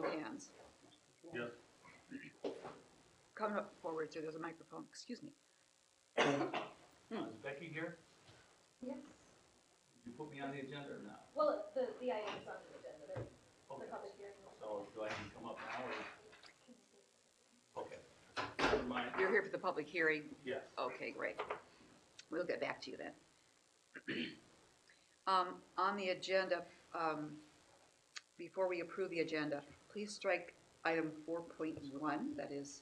Hands. Yes. Come up forward so there's a microphone. Excuse me. Is Becky here? Yes. Did you put me on the agenda or not? Well, the item is on the agenda, the Okay. public hearing. So do I need to come up now or? Okay. Never mind. You're here for the public hearing. Yes. Okay, great. We'll get back to you then. On the agenda, before we approve the agenda, please strike item 4.1, that is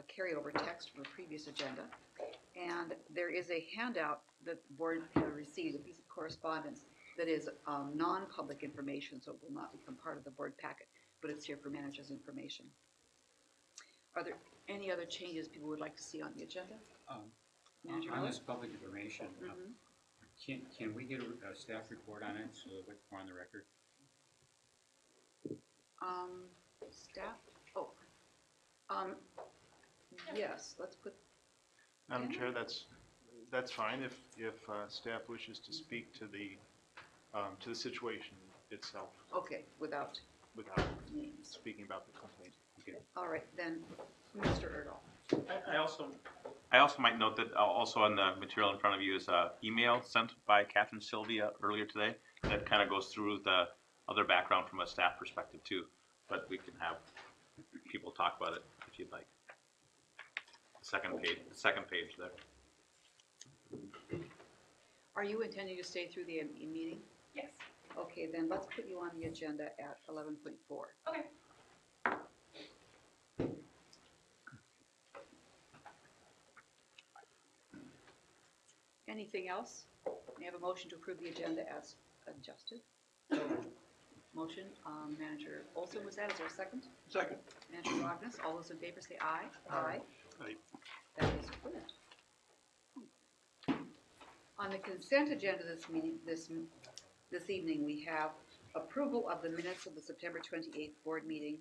carryover text from a previous agenda. And there is a handout that the board received, a piece of correspondence that is non-public information, so it will not become part of the board packet, but it's here for managers' information. Are there any other changes people would like to see on the agenda? Manager On Miller? this public information, can we get a staff report on it so that we're on the record? Staff? Oh. Yes, let's put. Madam Chair, that's fine if staff wishes to speak to the situation itself Okay, without names. speaking about the complaint. Okay. All right, then, Mr. Erdahl. I also might note that also on the material in front of you is an email sent by Catherine Sylvia earlier today that kind of goes through the other background from a staff perspective too. But we can have people talk about it if you'd like. The second page there. Are you intending to stay through the meeting? Yes. Okay, then let's put you on the agenda at 11.4. Okay. Anything else? May I have a motion to approve the agenda as adjusted? Motion, Manager Olson was that. Is there a second? Second. Manager Rognus, all those in favor say aye. Aye. Aye. That is approved. On the consent agenda this evening, we have approval of the minutes of the September 28th board meeting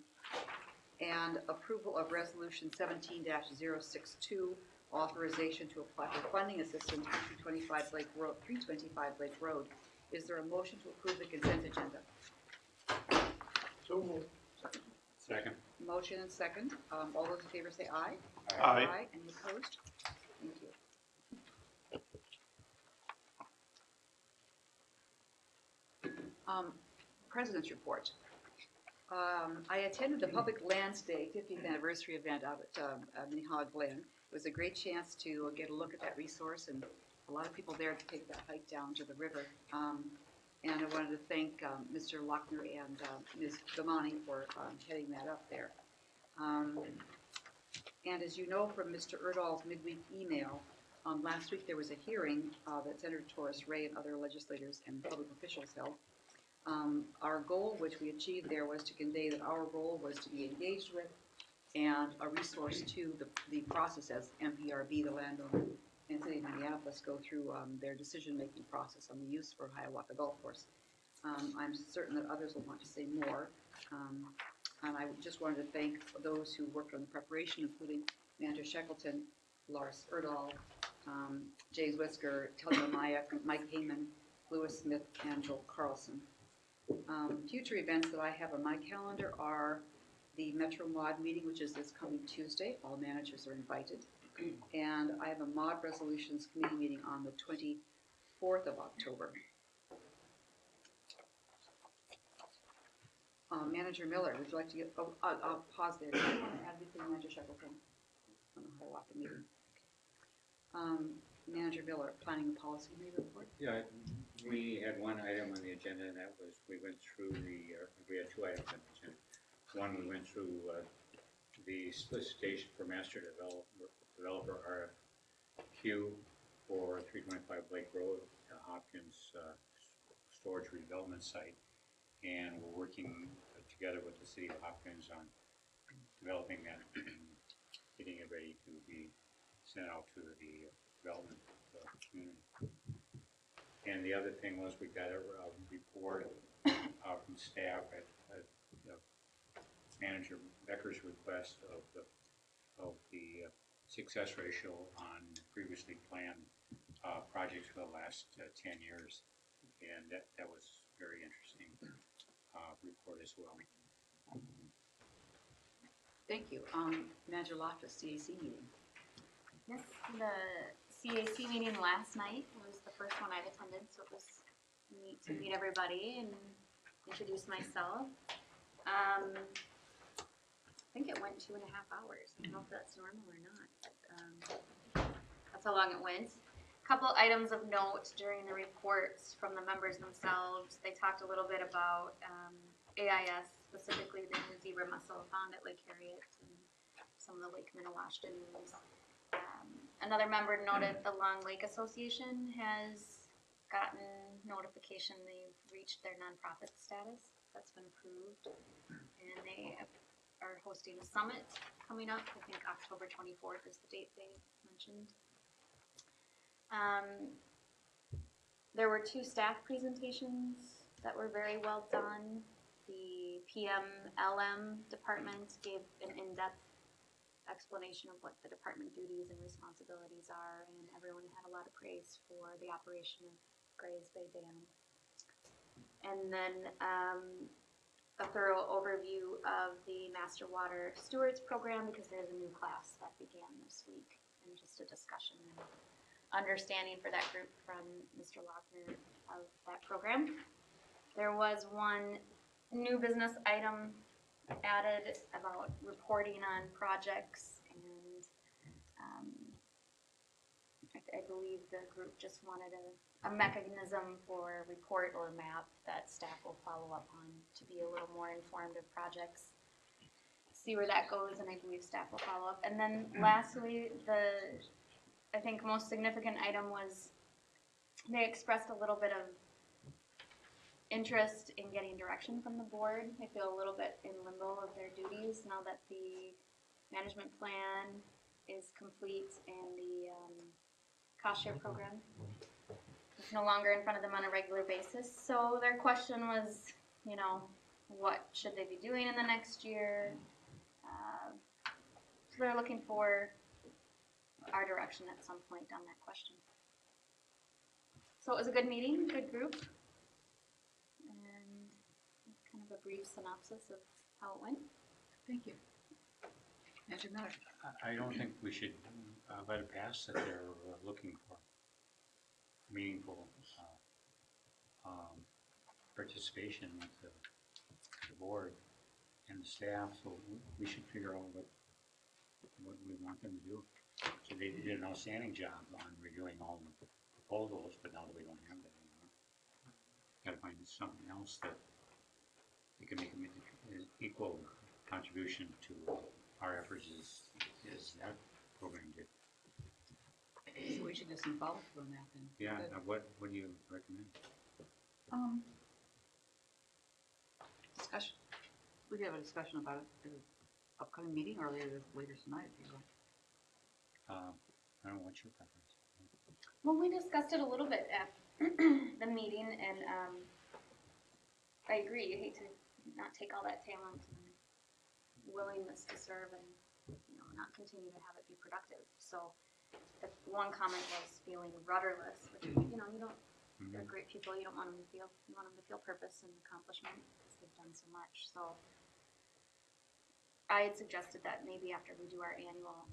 and approval of resolution 17-062, authorization to apply for funding assistance for 325 Blake Road. Is there a motion to approve the consent agenda? So moved. Second. Motion and second. All those in favor say aye. Aye. Any opposed? Thank you. President's report. I attended the Public Lands Day 50th anniversary event out at Minnehaha Glen. It was a great chance to get a look at that resource, and a lot of people there to take that hike down to the river. And I wanted to thank Mr. Lochner and Ms. Gamani for heading that up there. And as you know from Mr. Erdahl's midweek email, last week there was a hearing that Senator Torres Ray and other legislators and public officials held. Our goal, which we achieved there, was to convey that our role was to be engaged with and a resource to the process as MPRB, the landowner, and City of Minneapolis go through their decision-making process on the use for Hiawatha Golf Course. I'm certain that others will want to say more, and I just wanted to thank those who worked on the preparation, including Manager Shackleton, Lars Erdahl, James Whisker, Talia Mayak, Mike Heyman, Lewis Smith, and Joel Carlson. Future events that I have on my calendar are the Metro Mod meeting, which is this coming Tuesday. All managers are invited. And I have a Mod Resolutions Committee meeting on the 24th of October. Manager Miller, would you like to get, I'll pause there. Do you want to add anything, Manager Shackleton, on the Hiawatha meeting? Manager Miller, Planning and Policy Committee report? Yeah, we had one item on the agenda, and that was we went through we had two items on the agenda. One, we went through the solicitation for master developer RFQ for 325 Blake Road, Hopkins storage redevelopment site, and we're working together with the City of Hopkins on developing that and getting it ready to be sent out to the development community. And the other thing was we got a report from staff at Manager Becker's request of the success ratio on previously planned projects for the last 10 years, and that was very interesting report as well. Thank you. Manager Loftus, CAC meeting. Yes, the CAC meeting last night was the first one I've attended, so it was neat to meet everybody and introduce myself. I think it went 2.5 hours. I don't know if that's normal or not, but that's how long it went. Couple items of note during the reports from the members themselves. They talked a little bit about AIS, specifically the new zebra mussel found at Lake Harriet and some of the Lake Minnewaska dunes. Another member noted the Long Lake Association has gotten notification they've reached their nonprofit status. That's been approved. And they are hosting a summit coming up. I think October 24th is the date they mentioned. There were 2 staff presentations that were very well done. The PMLM department gave an in-depth explanation of what the department duties and responsibilities are, and everyone had a lot of praise for the operation of Grays Bay Dam. And then a thorough overview of the Master Water Stewards Program, because there's a new class that began this week, and just a discussion and understanding for that group from Mr. Lochner of that program. There was one new business item added about reporting on projects, and I believe the group just wanted a mechanism for report or map that staff will follow up on to be a little more informed of projects. See where that goes, and I believe staff will follow up. And then lastly, I think most significant item was they expressed a little bit of interest in getting direction from the board. They feel a little bit in limbo of their duties now that the management plan is complete and the cost share program is no longer in front of them on a regular basis. So their question was, you know, what should they be doing in the next year? So they're looking for our direction at some point on that question. So it was a good meeting, good group, and kind of a brief synopsis of how it went. Thank you. Manager Miller. I don't think we should let it pass that they're looking for meaningful participation with the board and the staff, so we should figure out what we want them to do. So they did an outstanding job on reviewing all the proposals, but now that we don't have that anymore, gotta find something else that they can make an equal contribution to our efforts as that program did. So we should do some follow through on that then. Yeah, Good. what do you recommend? Discussion. We could have a discussion about it at the upcoming meeting or later tonight if you want. I don't know, what's your preference? Well, we discussed it a little bit at the meeting, and I agree. You hate to not take all that talent and willingness to serve and not continue to have it be productive. So, the one comment was feeling rudderless, which you don't. They're great people. You don't want them to feel. You want them to feel purpose and accomplishment because they've done so much. So, I had suggested that maybe after we do our annual.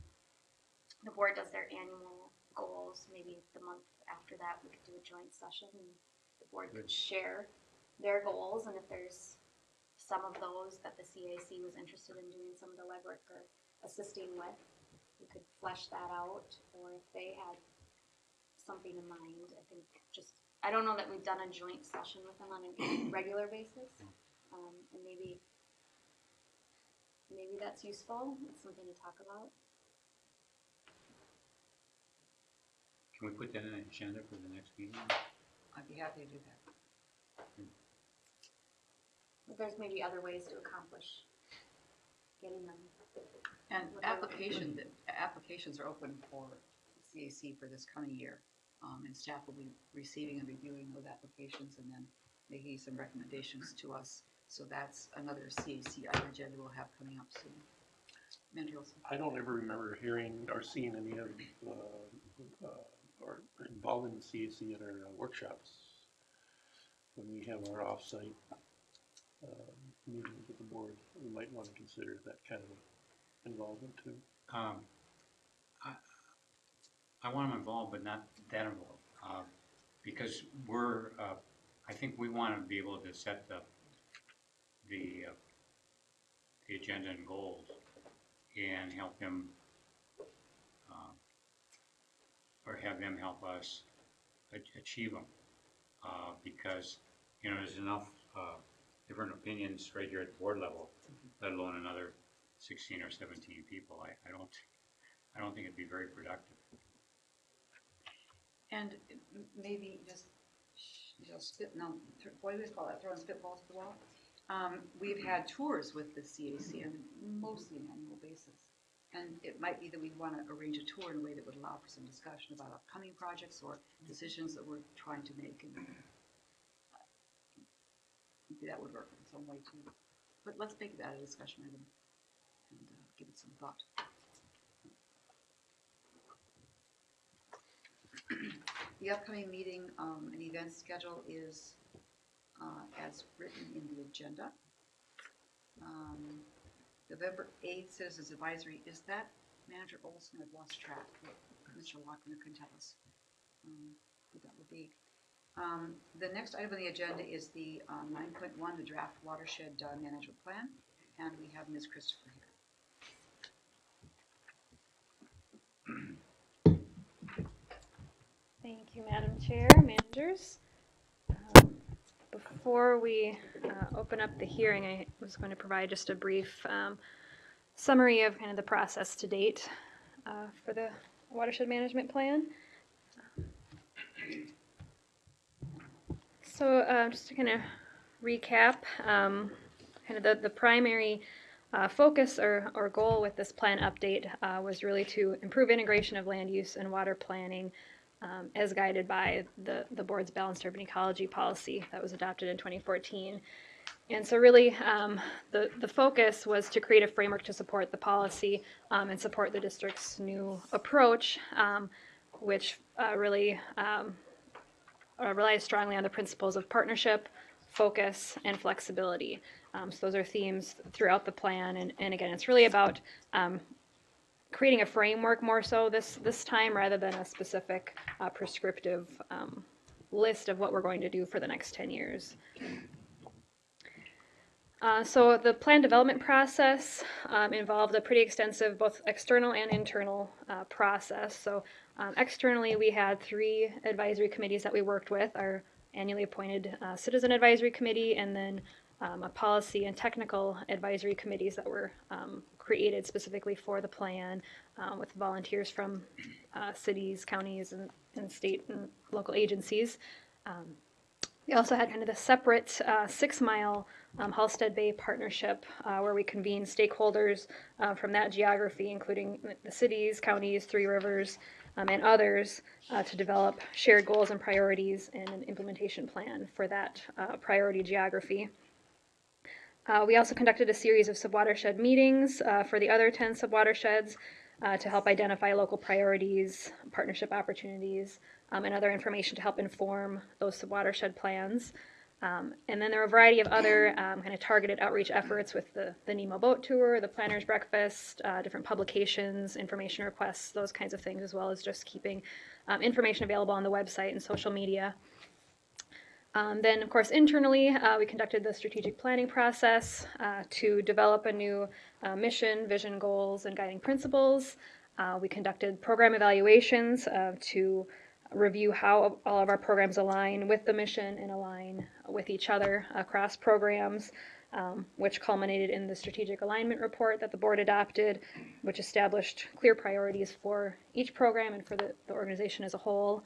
The board does their annual goals, maybe the month after that we could do a joint session and the board could share their goals, and if there's some of those that the CAC was interested in doing some of the legwork or assisting with, we could flesh that out, or if they had something in mind. I think I don't know that we've done a joint session with them on a regular basis, and maybe that's useful. It's something to talk about. Can we put that in an agenda for the next meeting? I'd be happy to do that. But there's maybe other ways to accomplish getting them. And applications are open for CAC for this coming year. And staff will be receiving and reviewing those applications and then making some recommendations to us. So that's another CAC item agenda we'll have coming up soon. Manager Olson. I don't ever remember hearing or seeing any of or involving the CAC at our workshops. When we have our off-site meetings with the board, we might want to consider that kind of involvement too? I, I want them involved, but not that involved, because I think we want to be able to set the agenda and goals and help him, or have them help us achieve them. Because, there's enough different opinions right here at the board level, let alone another 16 or 17 people. I don't think it'd be very productive. And maybe just, what do we call that, throwing spitballs at the wall? We've had tours with the CAC on mostly an annual basis. And it might be that we want to arrange a tour in a way that would allow for some discussion about upcoming projects or decisions that we're trying to make. And maybe that would work in some way too. But let's make that a discussion item and give it some thought. The upcoming meeting and event schedule is as written in the agenda. November 8th, Citizens Advisory. Is that Manager Olson? I've lost track. Mr. Lochner can tell us who that would be. The next item on the agenda is the 9.1, the draft watershed management plan, and we have Ms. Christopher here. Thank you, Madam Chair, managers. Before we open up the hearing, I was going to provide just a brief summary of kind of the process to date for the watershed management plan. So just to kind of recap, kind of the primary focus or goal with this plan update was really to improve integration of land use and water planning as guided by the board's balanced urban ecology policy that was adopted in 2014. And so really the focus was to create a framework to support the policy and support the district's new approach, which really relies strongly on the principles of partnership, focus, and flexibility. So those are themes throughout the plan. And again, it's really about creating a framework more so this time rather than a specific prescriptive list of what we're going to do for the next 10 years. So the plan development process involved a pretty extensive both external and internal process. So externally we had 3 advisory committees that we worked with, our annually appointed Citizen Advisory Committee, and then a policy and technical advisory committees that were created specifically for the plan with volunteers from cities, counties, and state and local agencies. We also had kind of the separate 6-mile Halstead Bay partnership where we convened stakeholders from that geography, including the cities, counties, Three Rivers, and others to develop shared goals and priorities and an implementation plan for that priority geography. We also conducted a series of subwatershed meetings for the other 10 subwatersheds to help identify local priorities, partnership opportunities, and other information to help inform those subwatershed plans. And then there were a variety of other kind of targeted outreach efforts with the NEMO boat tour, the planner's breakfast, different publications, information requests, those kinds of things, as well as just keeping information available on the website and social media. Then, of course, internally, we conducted the strategic planning process to develop a new mission, vision, goals, and guiding principles. We conducted program evaluations to review how all of our programs align with the mission and align with each other across programs, which culminated in the strategic alignment report that the board adopted, which established clear priorities for each program and for the organization as a whole.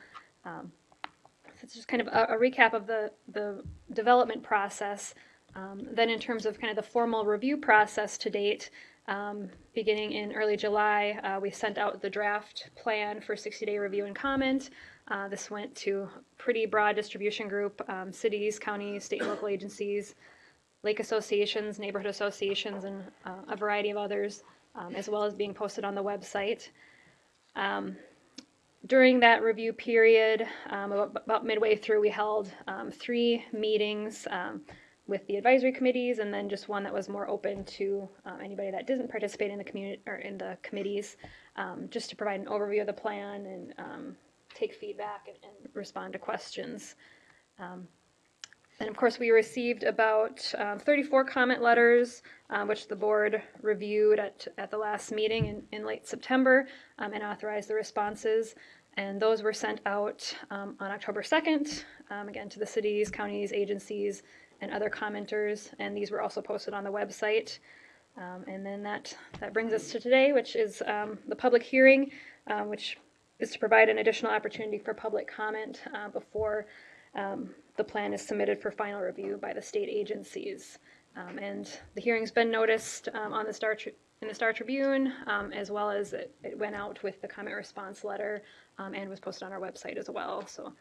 It's just kind of a recap of the development process. Then in terms of kind of the formal review process to date, beginning in early July, we sent out the draft plan for 60-day review and comment. This went to a pretty broad distribution group, cities, counties, state and local agencies, lake associations, neighborhood associations, and a variety of others, as well as being posted on the website. During that review period, about midway through, we held 3 meetings with the advisory committees, and then just one that was more open to anybody that didn't participate in the community or in the committees, just to provide an overview of the plan and take feedback and respond to questions. And of course, we received about 34 comment letters, which the board reviewed at the last meeting in late September and authorized the responses. And those were sent out on October 2nd, again, to the cities, counties, agencies, and other commenters. And these were also posted on the website. And then that brings us to today, which is the public hearing, which is to provide an additional opportunity for public comment before the plan is submitted for final review by the state agencies. And the hearing's been noticed on the in the Star Tribune, as well as it went out with the comment response letter and was posted on our website as well. So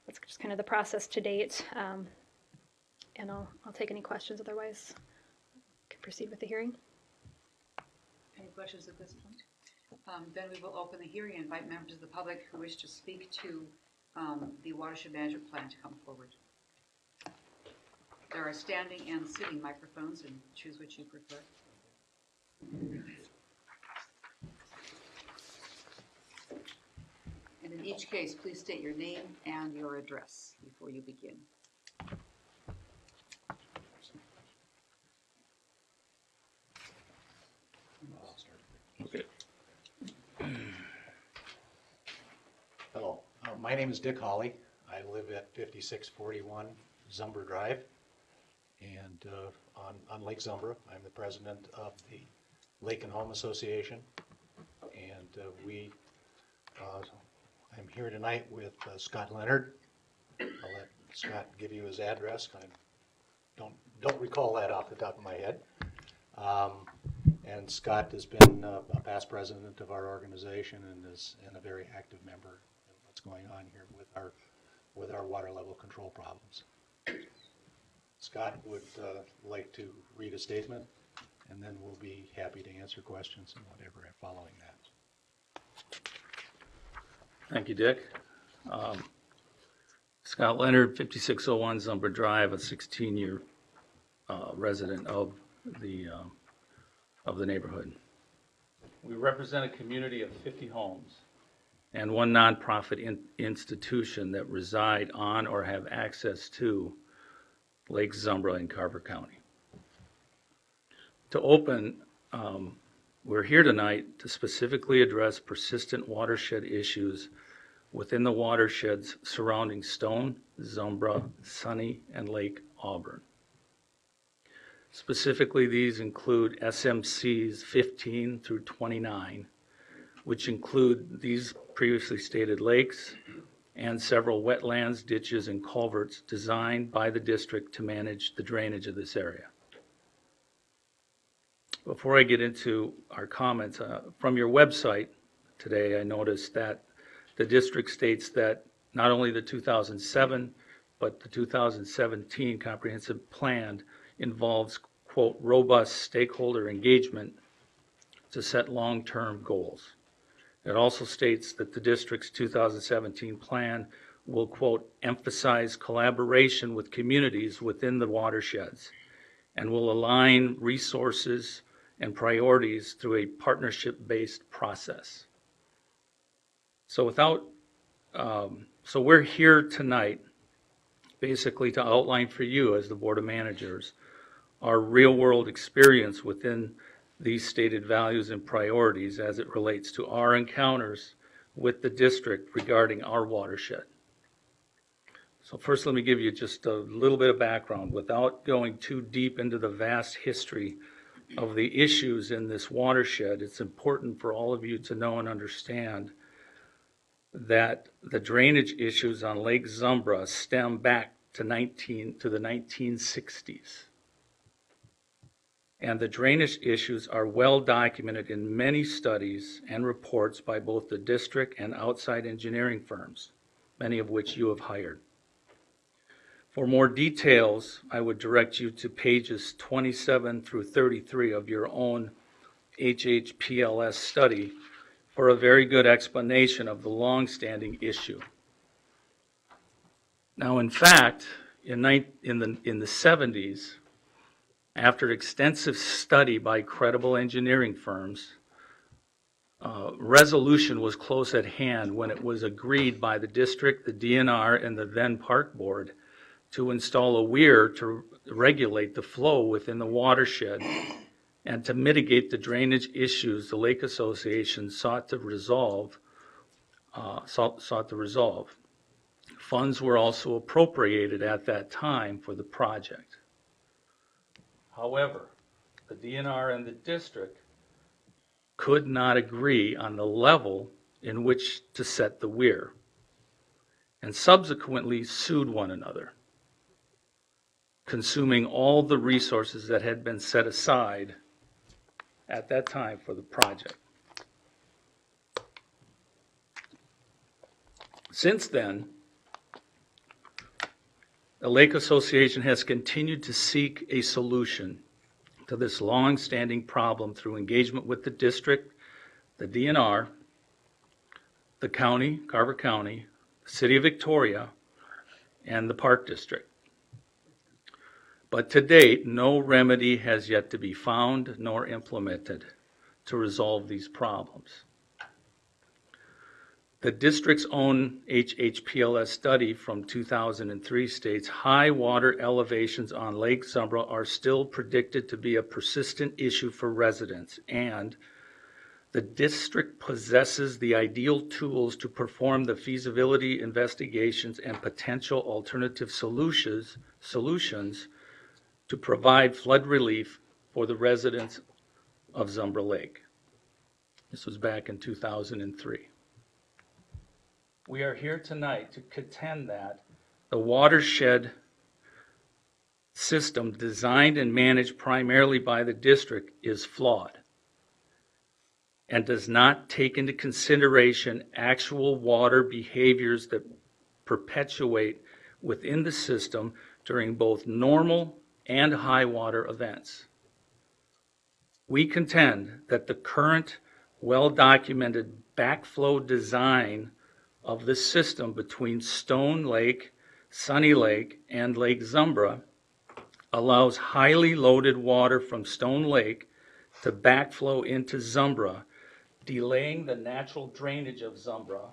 that's just kind of the process to date. And I'll take any questions, otherwise can proceed with the hearing. Any questions at this point? Then we will open the hearing and invite members of the public who wish to speak to the watershed management plan to come forward. There are standing and sitting microphones, and choose which you prefer. And in each case, please state your name and your address before you begin. Okay. Hello, my name is Dick Hawley. I live at 5641 Zumbra Drive, and on Lake Zumbra. I'm the president of the Lake and Home Association, and I'm here tonight with Scott Leonard. I'll let Scott give you his address. I don't recall that off the top of my head. And Scott has been a past president of our organization and a very active member in what's going on here with our water level control problems. Scott would like to read a statement, and then we'll be happy to answer questions and whatever following that. Thank you, Dick. Scott Leonard, 5601 Zumbra Drive, a 16-year resident of the neighborhood. We represent a community of 50 homes and one nonprofit institution that reside on or have access to Lake Zumbra in Carver County. To open, we're here tonight to specifically address persistent watershed issues within the watersheds surrounding Stone, Zumbra, Sunny, and Lake Auburn. Specifically, these include SMCs 15 through 29, which include these previously stated lakes and several wetlands, ditches, and culverts designed by the district to manage the drainage of this area. Before I get into our comments, from your website today, I noticed that the district states that not only the 2007, but the 2017 comprehensive plan involves, quote, robust stakeholder engagement to set long-term goals. It also states that the district's 2017 plan will, quote, emphasize collaboration with communities within the watersheds and will align resources and priorities through a partnership-based process. So so we're here tonight basically to outline for you as the Board of Managers our real-world experience within these stated values and priorities as it relates to our encounters with the district regarding our watershed. So first, let me give you just a little bit of background without going too deep into the vast history of the issues in this watershed. It's important for all of you to know and understand that the drainage issues on Lake Zumbra stem back to the 1960s. And the drainage issues are well documented in many studies and reports by both the district and outside engineering firms, many of which you have hired. For more details, I would direct you to pages 27 through 33 of your own HHPLS study for a very good explanation of the long-standing issue. Now, in fact, in the 70s, after extensive study by credible engineering firms, resolution was close at hand when it was agreed by the district, the DNR, and the then park board to install a weir to regulate the flow within the watershed and to mitigate the drainage issues the Lake Association sought to resolve. Funds were also appropriated at that time for the project. However, the DNR and the district could not agree on the level in which to set the weir, and subsequently sued one another, consuming all the resources that had been set aside at that time for the project. Since then, the Lake Association has continued to seek a solution to this long-standing problem through engagement with the district, the DNR, the county, Carver County, the City of Victoria, and the Park District. But to date, no remedy has yet to be found nor implemented to resolve these problems. The district's own HHPLS study from 2003 states high water elevations on Lake Zumbro are still predicted to be a persistent issue for residents, and the district possesses the ideal tools to perform the feasibility investigations and potential alternative solutions to provide flood relief for the residents of Zumbro Lake. This was back in 2003. We are here tonight to contend that the watershed system designed and managed primarily by the district is flawed and does not take into consideration actual water behaviors that perpetuate within the system during both normal and high water events. We contend that the current well-documented backflow design of the system between Stone Lake, Sunny Lake, and Lake Zumbro allows highly loaded water from Stone Lake to backflow into Zumbro, delaying the natural drainage of Zumbro,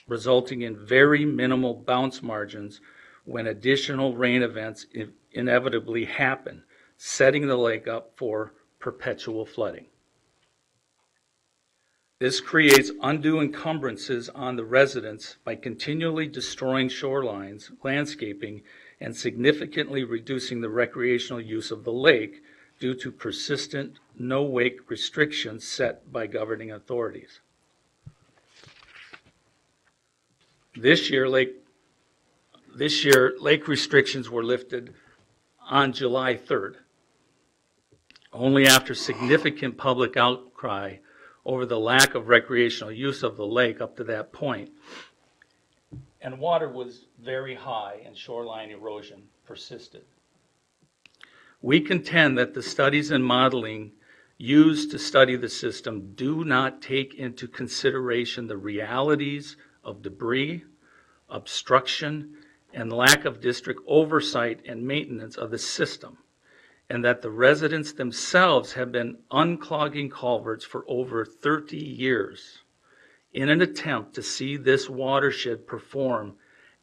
resulting in very minimal bounce margins when additional rain events inevitably happen, setting the lake up for perpetual flooding. This creates undue encumbrances on the residents by continually destroying shorelines, landscaping, and significantly reducing the recreational use of the lake due to persistent no-wake restrictions set by governing authorities. This year, lake restrictions were lifted on July 3rd, only after significant public outcry over the lack of recreational use of the lake up to that point. And water was very high and shoreline erosion persisted. We contend that the studies and modeling used to study the system do not take into consideration the realities of debris, obstruction, and lack of district oversight and maintenance of the system, and that the residents themselves have been unclogging culverts for over 30 years in an attempt to see this watershed perform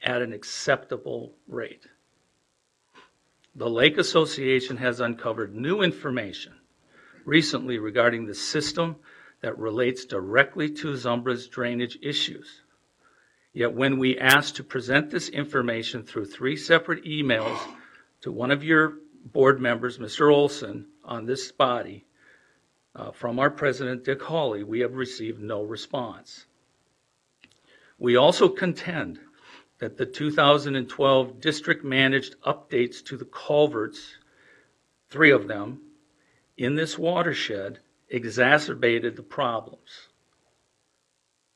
at an acceptable rate. The Lake Association has uncovered new information recently regarding the system that relates directly to Zumbro's drainage issues. Yet when we asked to present this information through 3 separate emails to one of your board members, Mr. Olson, on this body, from our president, Dick Hawley, we have received no response. We also contend that the 2012 district-managed updates to the culverts, 3 of them, in this watershed exacerbated the problems.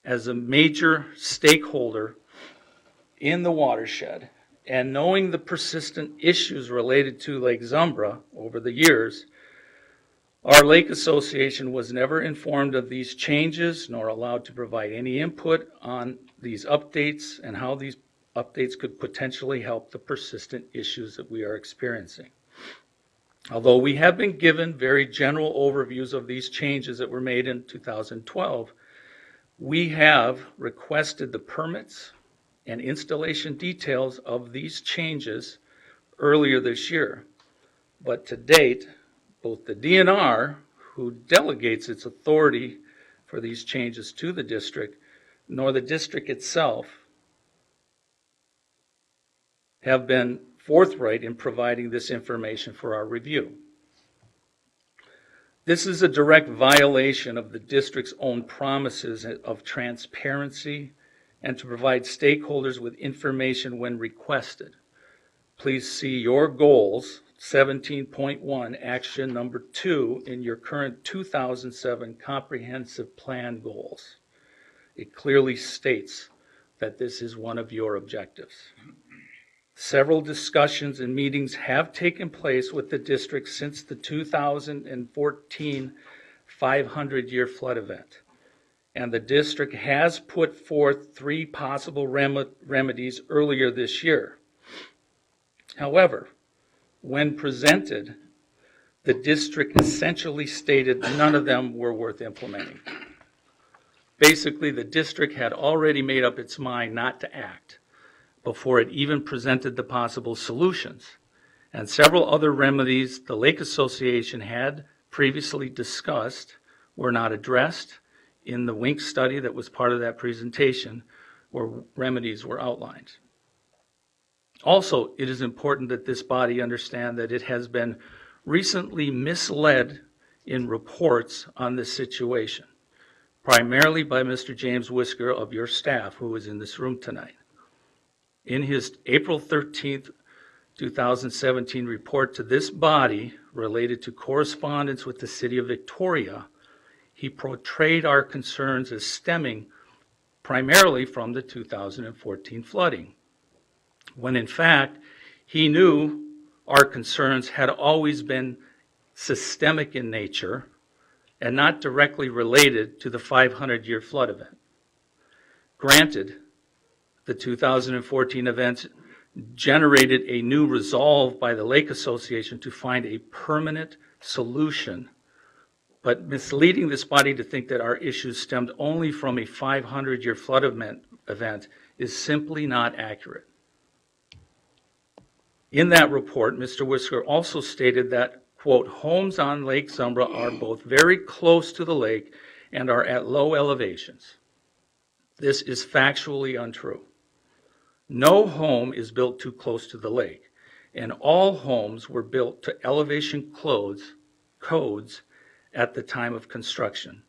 As a major stakeholder in the watershed, and knowing the persistent issues related to Lake Zumbro over the years, our Lake Association was never informed of these changes nor allowed to provide any input on these updates and how these updates could potentially help the persistent issues that we are experiencing. Although we have been given very general overviews of these changes that were made in 2012, we have requested the permits and installation details of these changes earlier this year. But to date, both the DNR, who delegates its authority for these changes to the district, nor the district itself have been forthright in providing this information for our review. This is a direct violation of the district's own promises of transparency and to provide stakeholders with information when requested. Please see your goals, 17.1, action number 2 in your current 2007 comprehensive plan goals. It clearly states that this is one of your objectives. Several discussions and meetings have taken place with the district since the 2014 500-year flood event, and the district has put forth 3 possible remedies earlier this year. However, when presented, the district essentially stated none of them were worth implementing. Basically, the district had already made up its mind not to act before it even presented the possible solutions. And several other remedies the Lake Association had previously discussed were not addressed in the WINC study that was part of that presentation, where remedies were outlined. Also, it is important that this body understand that it has been recently misled in reports on this situation, primarily by Mr. James Whisker of your staff, who is in this room tonight. In his April 13th, 2017 report to this body related to correspondence with the City of Victoria, he portrayed our concerns as stemming primarily from the 2014 flooding, when in fact he knew our concerns had always been systemic in nature and not directly related to the 500-year flood event. Granted, the 2014 events generated a new resolve by the Lake Association to find a permanent solution, but misleading this body to think that our issues stemmed only from a 500-year flood event is simply not accurate. In that report, Mr. Whisker also stated that, quote, homes on Lake Zumbra are both very close to the lake and are at low elevations. This is factually untrue. No home is built too close to the lake, and all homes were built to elevation codes at the time of construction.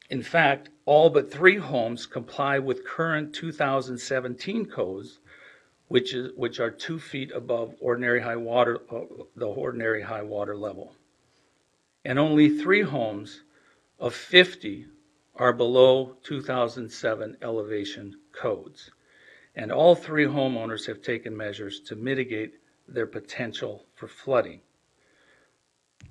In fact, all but 3 homes comply with current 2017 codes, which are 2 feet above the ordinary high water level. And only 3 homes of 50 are below 2007 elevation codes. And all 3 homeowners have taken measures to mitigate their potential for flooding.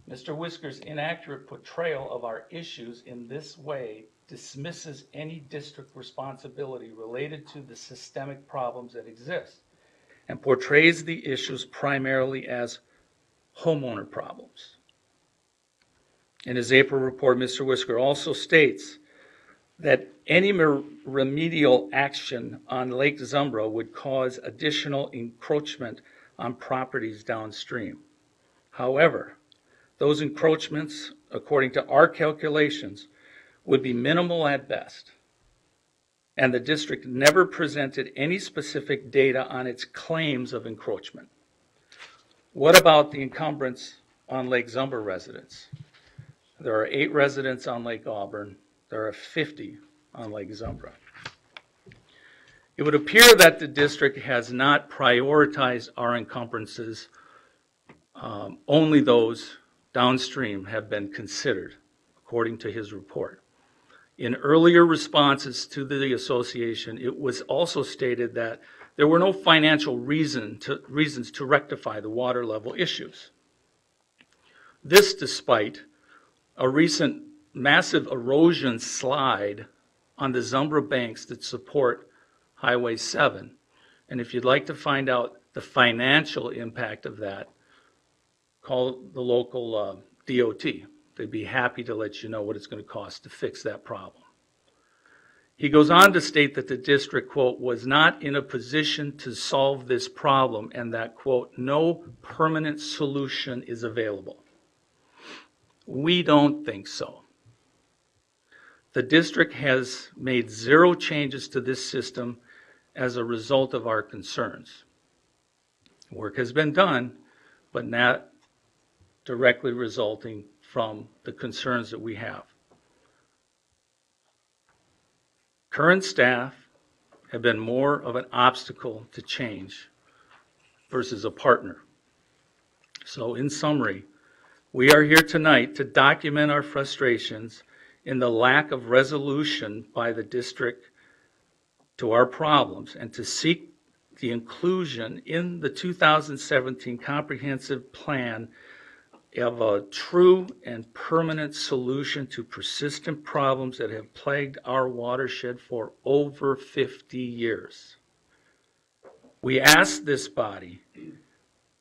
Mr. Whisker's inaccurate portrayal of our issues in this way dismisses any district responsibility related to the systemic problems that exist and portrays the issues primarily as homeowner problems. In his April report, Mr. Whisker also states that any remedial action on Lake Zumbra would cause additional encroachment on properties downstream. However, those encroachments, according to our calculations, would be minimal at best, and the district never presented any specific data on its claims of encroachment. What about the encumbrance on Lake Zumbra residents? There are 8 residents on Lake Auburn. There are 50 on Lake Zumbra. It would appear that the district has not prioritized our encumbrances. Only those downstream have been considered, according to his report. In earlier responses to the association, it was also stated that there were no financial reasons to rectify the water level issues. This despite a recent massive erosion slide on the Zumbra banks that support Highway 7 And if you'd like to find out the financial impact of that, call the local DOT. They'd be happy to let you know what it's going to cost to fix that problem. He goes on to state that the district, quote, was not in a position to solve this problem and that, quote, no permanent solution is available. We don't think so. The district has made 0 changes to this system as a result of our concerns. Work has been done, but not directly resulting from the concerns that we have. Current staff have been more of an obstacle to change versus a partner. So in summary, we are here tonight to document our frustrations in the lack of resolution by the district to our problems and to seek the inclusion in the 2017 comprehensive plan of a true and permanent solution to persistent problems that have plagued our watershed for over 50 years. We ask this body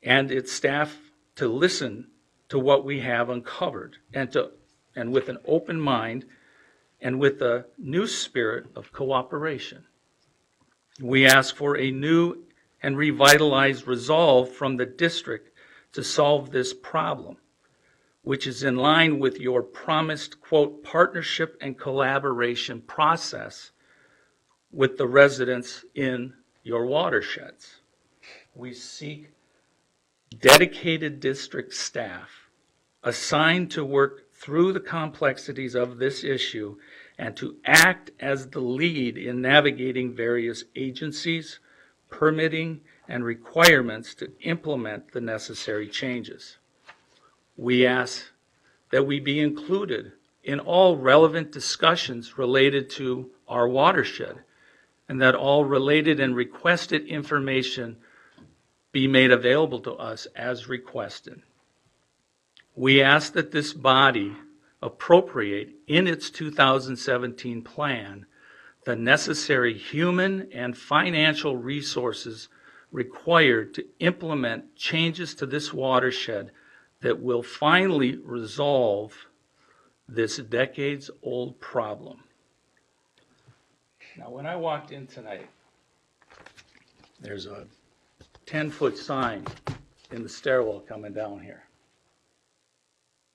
and its staff to listen to what we have uncovered and with an open mind and with a new spirit of cooperation. We ask for a new and revitalized resolve from the district to solve this problem, which is in line with your promised, quote, partnership and collaboration process with the residents in your watersheds. We seek dedicated district staff assigned to work through the complexities of this issue and to act as the lead in navigating various agencies, permitting, and requirements to implement the necessary changes. We ask that we be included in all relevant discussions related to our watershed and that all related and requested information be made available to us as requested. We ask that this body appropriate in its 2017 plan the necessary human and financial resources required to implement changes to this watershed that will finally resolve this decades-old problem. Now, when I walked in tonight, there's a 10-foot sign in the stairwell coming down here.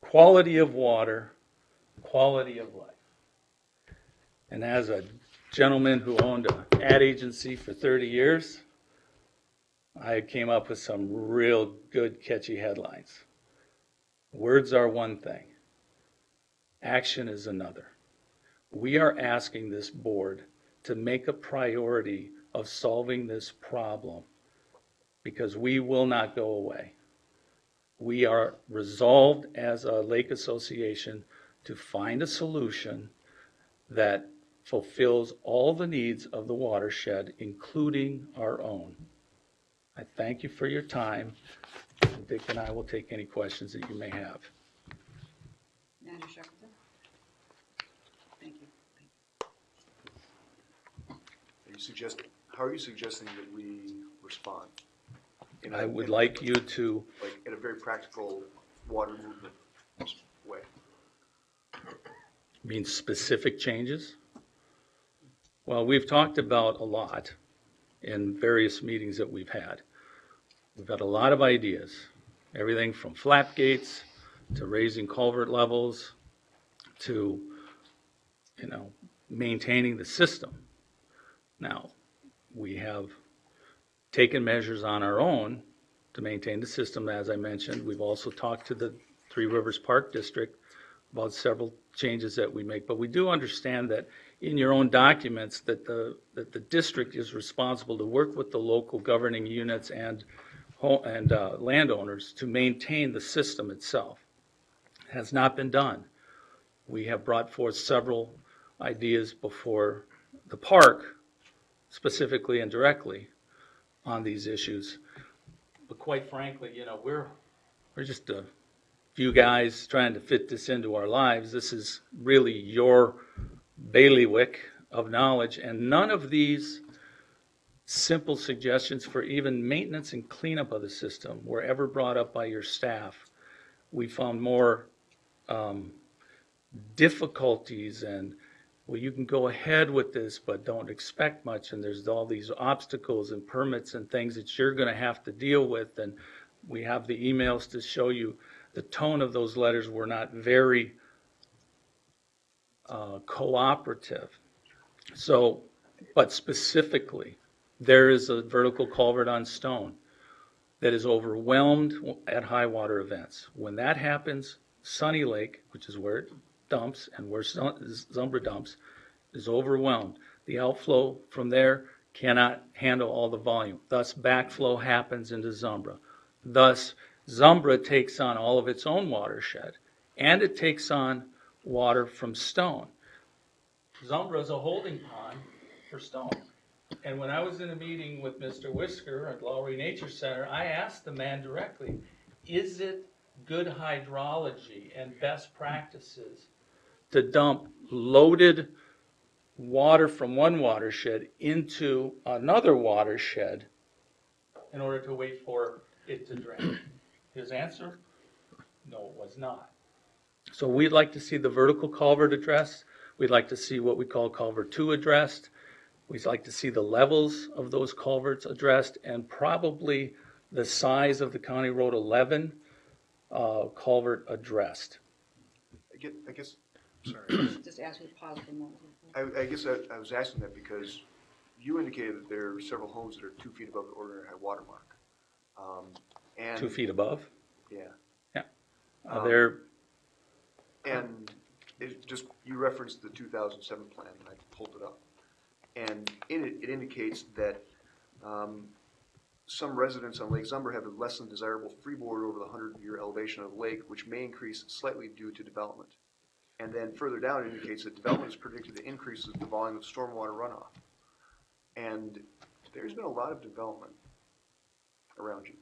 Quality of water, quality of life. And as a gentleman who owned an ad agency for 30 years, I came up with some real good, catchy headlines. Words are one thing. Action is another. We are asking this board to make a priority of solving this problem because we will not go away. We are resolved as a lake association to find a solution that fulfills all the needs of the watershed, including our own. I thank you for your time. Dick and I will take any questions that you may have. Manager Shackleton? Thank you. How are you suggesting that we respond? I would like you to, Like, in a very practical water movement way. mean specific changes? Well, we've talked about a lot in various meetings that we've had. We've got a lot of ideas, everything from flap gates to raising culvert levels to, maintaining the system. Now, we have taken measures on our own to maintain the system, as I mentioned. We've also talked to the Three Rivers Park District about several changes that we make, but we do understand that in your own documents that the district is responsible to work with the local governing units and landowners to maintain the system itself. It has not been done. We have brought forth several ideas before the park, specifically and directly, on these issues. But quite frankly, we're just a few guys trying to fit this into our lives. This is really your bailiwick of knowledge, and none of these simple suggestions for even maintenance and cleanup of the system were ever brought up by your staff, we found more difficulties and, well, you can go ahead with this, but don't expect much, and there's all these obstacles and permits and things that you're gonna have to deal with, and we have the emails to show you the tone of those letters were not very cooperative. So, but specifically, there is a vertical culvert on Stone that is overwhelmed at high water events. When that happens, Sunny Lake, which is where it dumps and where Zumbra dumps, is overwhelmed. The outflow from there cannot handle all the volume. Thus, backflow happens into Zumbra. Thus, Zumbra takes on all of its own watershed, and it takes on water from Stone. Zumbra is a holding pond for Stone. And when I was in a meeting with Mr. Whisker at Lowry Nature Center, I asked the man directly, is it good hydrology and best practices to dump loaded water from one watershed into another watershed in order to wait for it to drain? His answer, no, it was not. So we'd like to see the vertical culvert addressed. We'd like to see what we call culvert 2 addressed. We'd like to see the levels of those culverts addressed, and probably the size of the County Road 11 culvert addressed. I guess, sorry. Just ask you to pause for a moment. I guess I was asking that because you indicated that there are several homes that are 2 feet above the ordinary high water mark. And 2 feet above. Yeah. Yeah. They're. And it just, you referenced the 2007 plan, and I pulled it up. And in it, it indicates that some residents on Lake Zumbra have a less than desirable freeboard over the 100-year elevation of the lake, which may increase slightly due to development. And then further down, it indicates that development is predicted to increase the volume of stormwater runoff. And there's been a lot of development around you.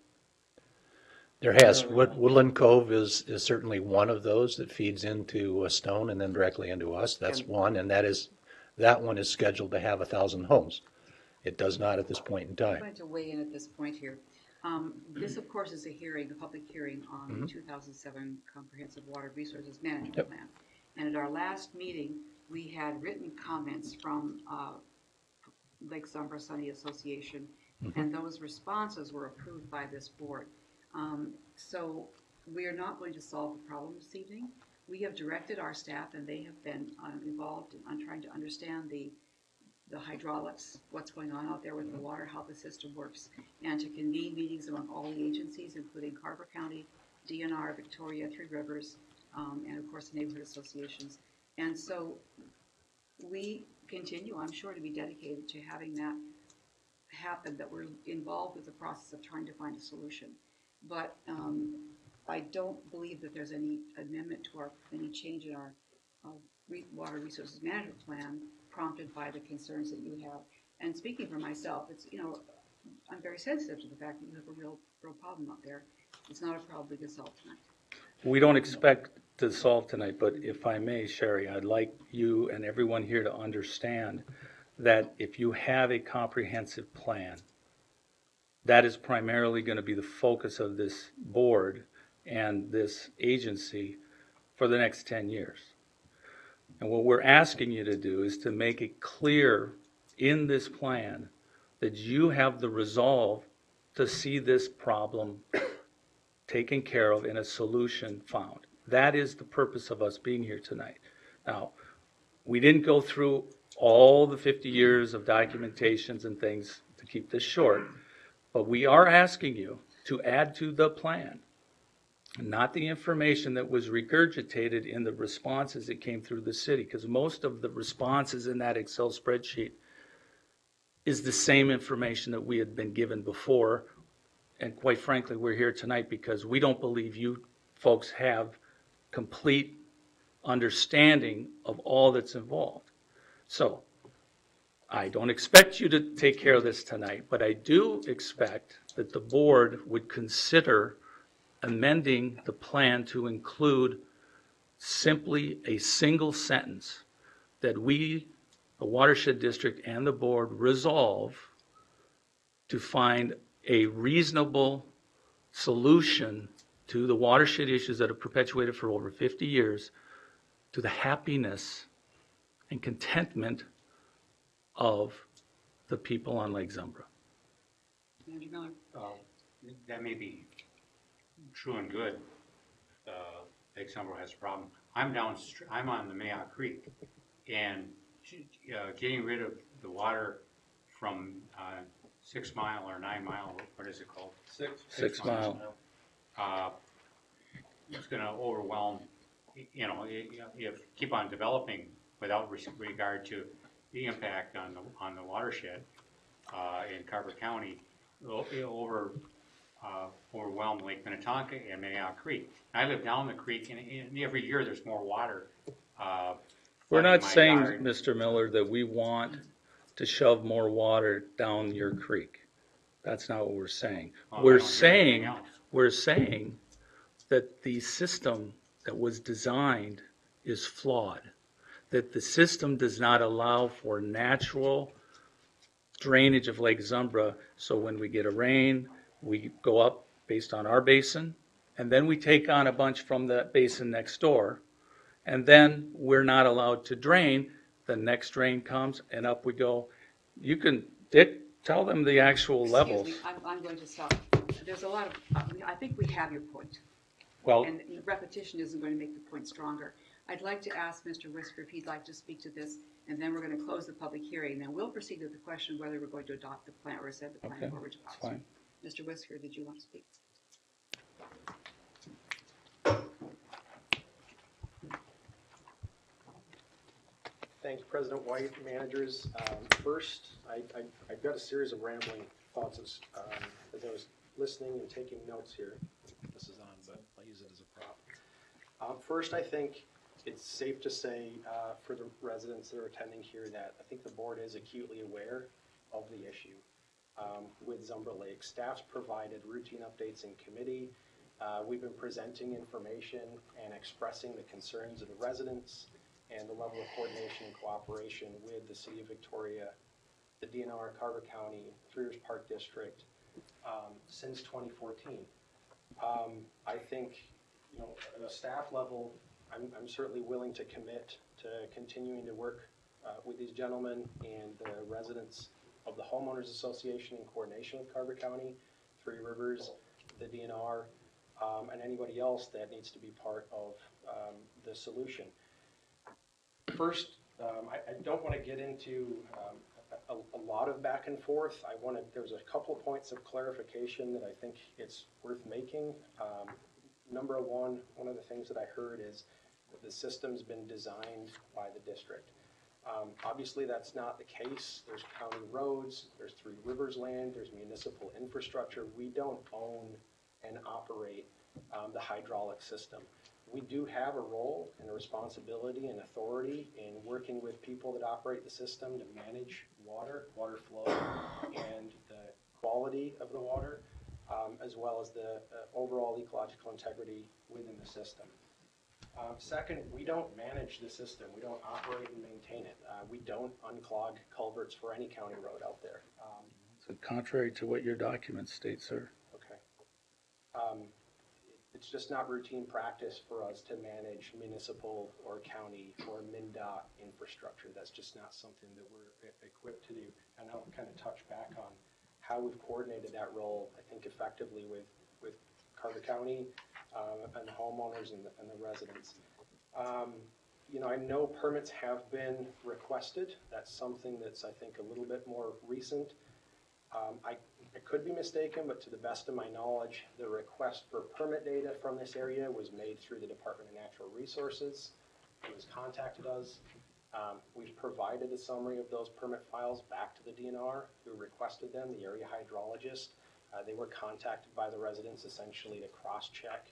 There has. Woodland Cove is certainly one of those that feeds into Stone and then directly into us. That's one, and that one is scheduled to have 1,000 homes. It does not at this point in I'm time. going to weigh in at this point here. This, of course, is a hearing, a public hearing on the 2007 Comprehensive Water Resources Management Plan. And at our last meeting, we had written comments from Lake Zumbra Sunny Association, and those responses were approved by this board. So we are not going to solve the problem this evening. We have directed our staff, and they have been involved in trying to understand the hydraulics, what's going on out there with the water, how the system works, and to convene meetings among all the agencies, including Carver County, DNR, Victoria, Three Rivers, and of course the neighborhood associations. And so we continue, I'm sure, to be dedicated to having that happen, that we're involved with the process of trying to find a solution. But I don't believe that there's any amendment to any change in our water resources management plan prompted by the concerns that you have. And speaking for myself, it's, I'm very sensitive to the fact that you have a real problem out there. It's not a problem we can solve tonight. We don't expect to solve tonight, but if I may, Sherry, I'd like you and everyone here to understand that if you have a comprehensive plan, that is primarily going to be the focus of this board and this agency for the next 10 years. And what we're asking you to do is to make it clear in this plan that you have the resolve to see this problem taken care of and a solution found. That is the purpose of us being here tonight. Now, we didn't go through all the 50 years of documentations and things to keep this short, but we are asking you to add to the plan, not the information that was regurgitated in the responses that came through the city, because most of the responses in that Excel spreadsheet is the same information that we had been given before. And quite frankly, we're here tonight because we don't believe you folks have complete understanding of all that's involved. So I don't expect you to take care of this tonight, but I do expect that the board would consider amending the plan to include simply a single sentence that we, the watershed district and the board, resolve to find a reasonable solution to the watershed issues that have perpetuated for over 50 years, to the happiness and contentment of the people on Lake Zumbra. Andrew Miller? That may be true and good. Lake Summer has a problem. I'm on the Mayock Creek, and getting rid of the water from 6 Mile or 9 Mile, what is it called? Six Mile. It's going to overwhelm. If keep on developing without regard to the impact on the watershed in Carver County, it'll overwhelm Lake Minnetonka and Mayock Creek. I live down the creek, and every year there's more water. We're not flooding my saying, yard. Mr. Miller, that we want to shove more water down your creek. That's not what we're saying. Well, I don't hear anything We're else. saying that the system that was designed is flawed, that the system does not allow for natural drainage of Lake Zumbra. So when we get a rain, we go up based on our basin, and then we take on a bunch from the basin next door, and then we're not allowed to drain. The next rain comes, and up we go. You can, Dick, tell them the actual levels. Excuse me, I'm going to stop. There's a lot of, I think we have your point. Well, And repetition isn't going to make the point stronger. I'd like to ask Mr. Whisker if he'd like to speak to this, and then we're going to close the public hearing. Then we'll proceed with the question whether we're going to adopt the plan or send the plan okay, forward to that's policy. fine. Mr. Whisker, did you want to speak? Thank you, President White, managers. First, I've got a series of rambling thoughts as I was listening and taking notes here. This is on, but I'll use it as a prop. First, I think it's safe to say for the residents that are attending here that I think the board is acutely aware of the issue with Zumbra Lake. Staff's provided routine updates in committee. We've been presenting information and expressing the concerns of the residents and the level of coordination and cooperation with the City of Victoria, the DNR, Carver County, Three Rivers Park District since 2014. I think, at a staff level, I'm certainly willing to commit to continuing to work with these gentlemen and the residents of the Homeowners Association in coordination with Carver County, Three Rivers, the DNR, and anybody else that needs to be part of the solution. First, I don't want to get into a lot of back and forth. There's a couple of points of clarification that I think it's worth making. Number one of the things that I heard is that the system's been designed by the district. Obviously, that's not the case. There's county roads, there's Three Rivers land, there's municipal infrastructure. We don't own and operate the hydraulic system. We do have a role and a responsibility and authority in working with people that operate the system to manage water flow, and the quality of the water, as well as the overall ecological integrity within the system. Second, we don't manage the system. We don't operate and maintain it. We don't unclog culverts for any county road out there. So contrary to what your documents state, sir. Okay. It's just not routine practice for us to manage municipal or county or MnDOT infrastructure. That's just not something that we're equipped to do. And I'll kind of touch back on how we've coordinated that role, I think, effectively with Carver County and the homeowners and the residents. I know permits have been requested. That's something that's, I think, a little bit more recent. I could be mistaken, but to the best of my knowledge, the request for permit data from this area was made through the Department of Natural Resources. It was contacted us. We've provided a summary of those permit files back to the DNR who requested them, the area hydrologist. They were contacted by the residents essentially to cross-check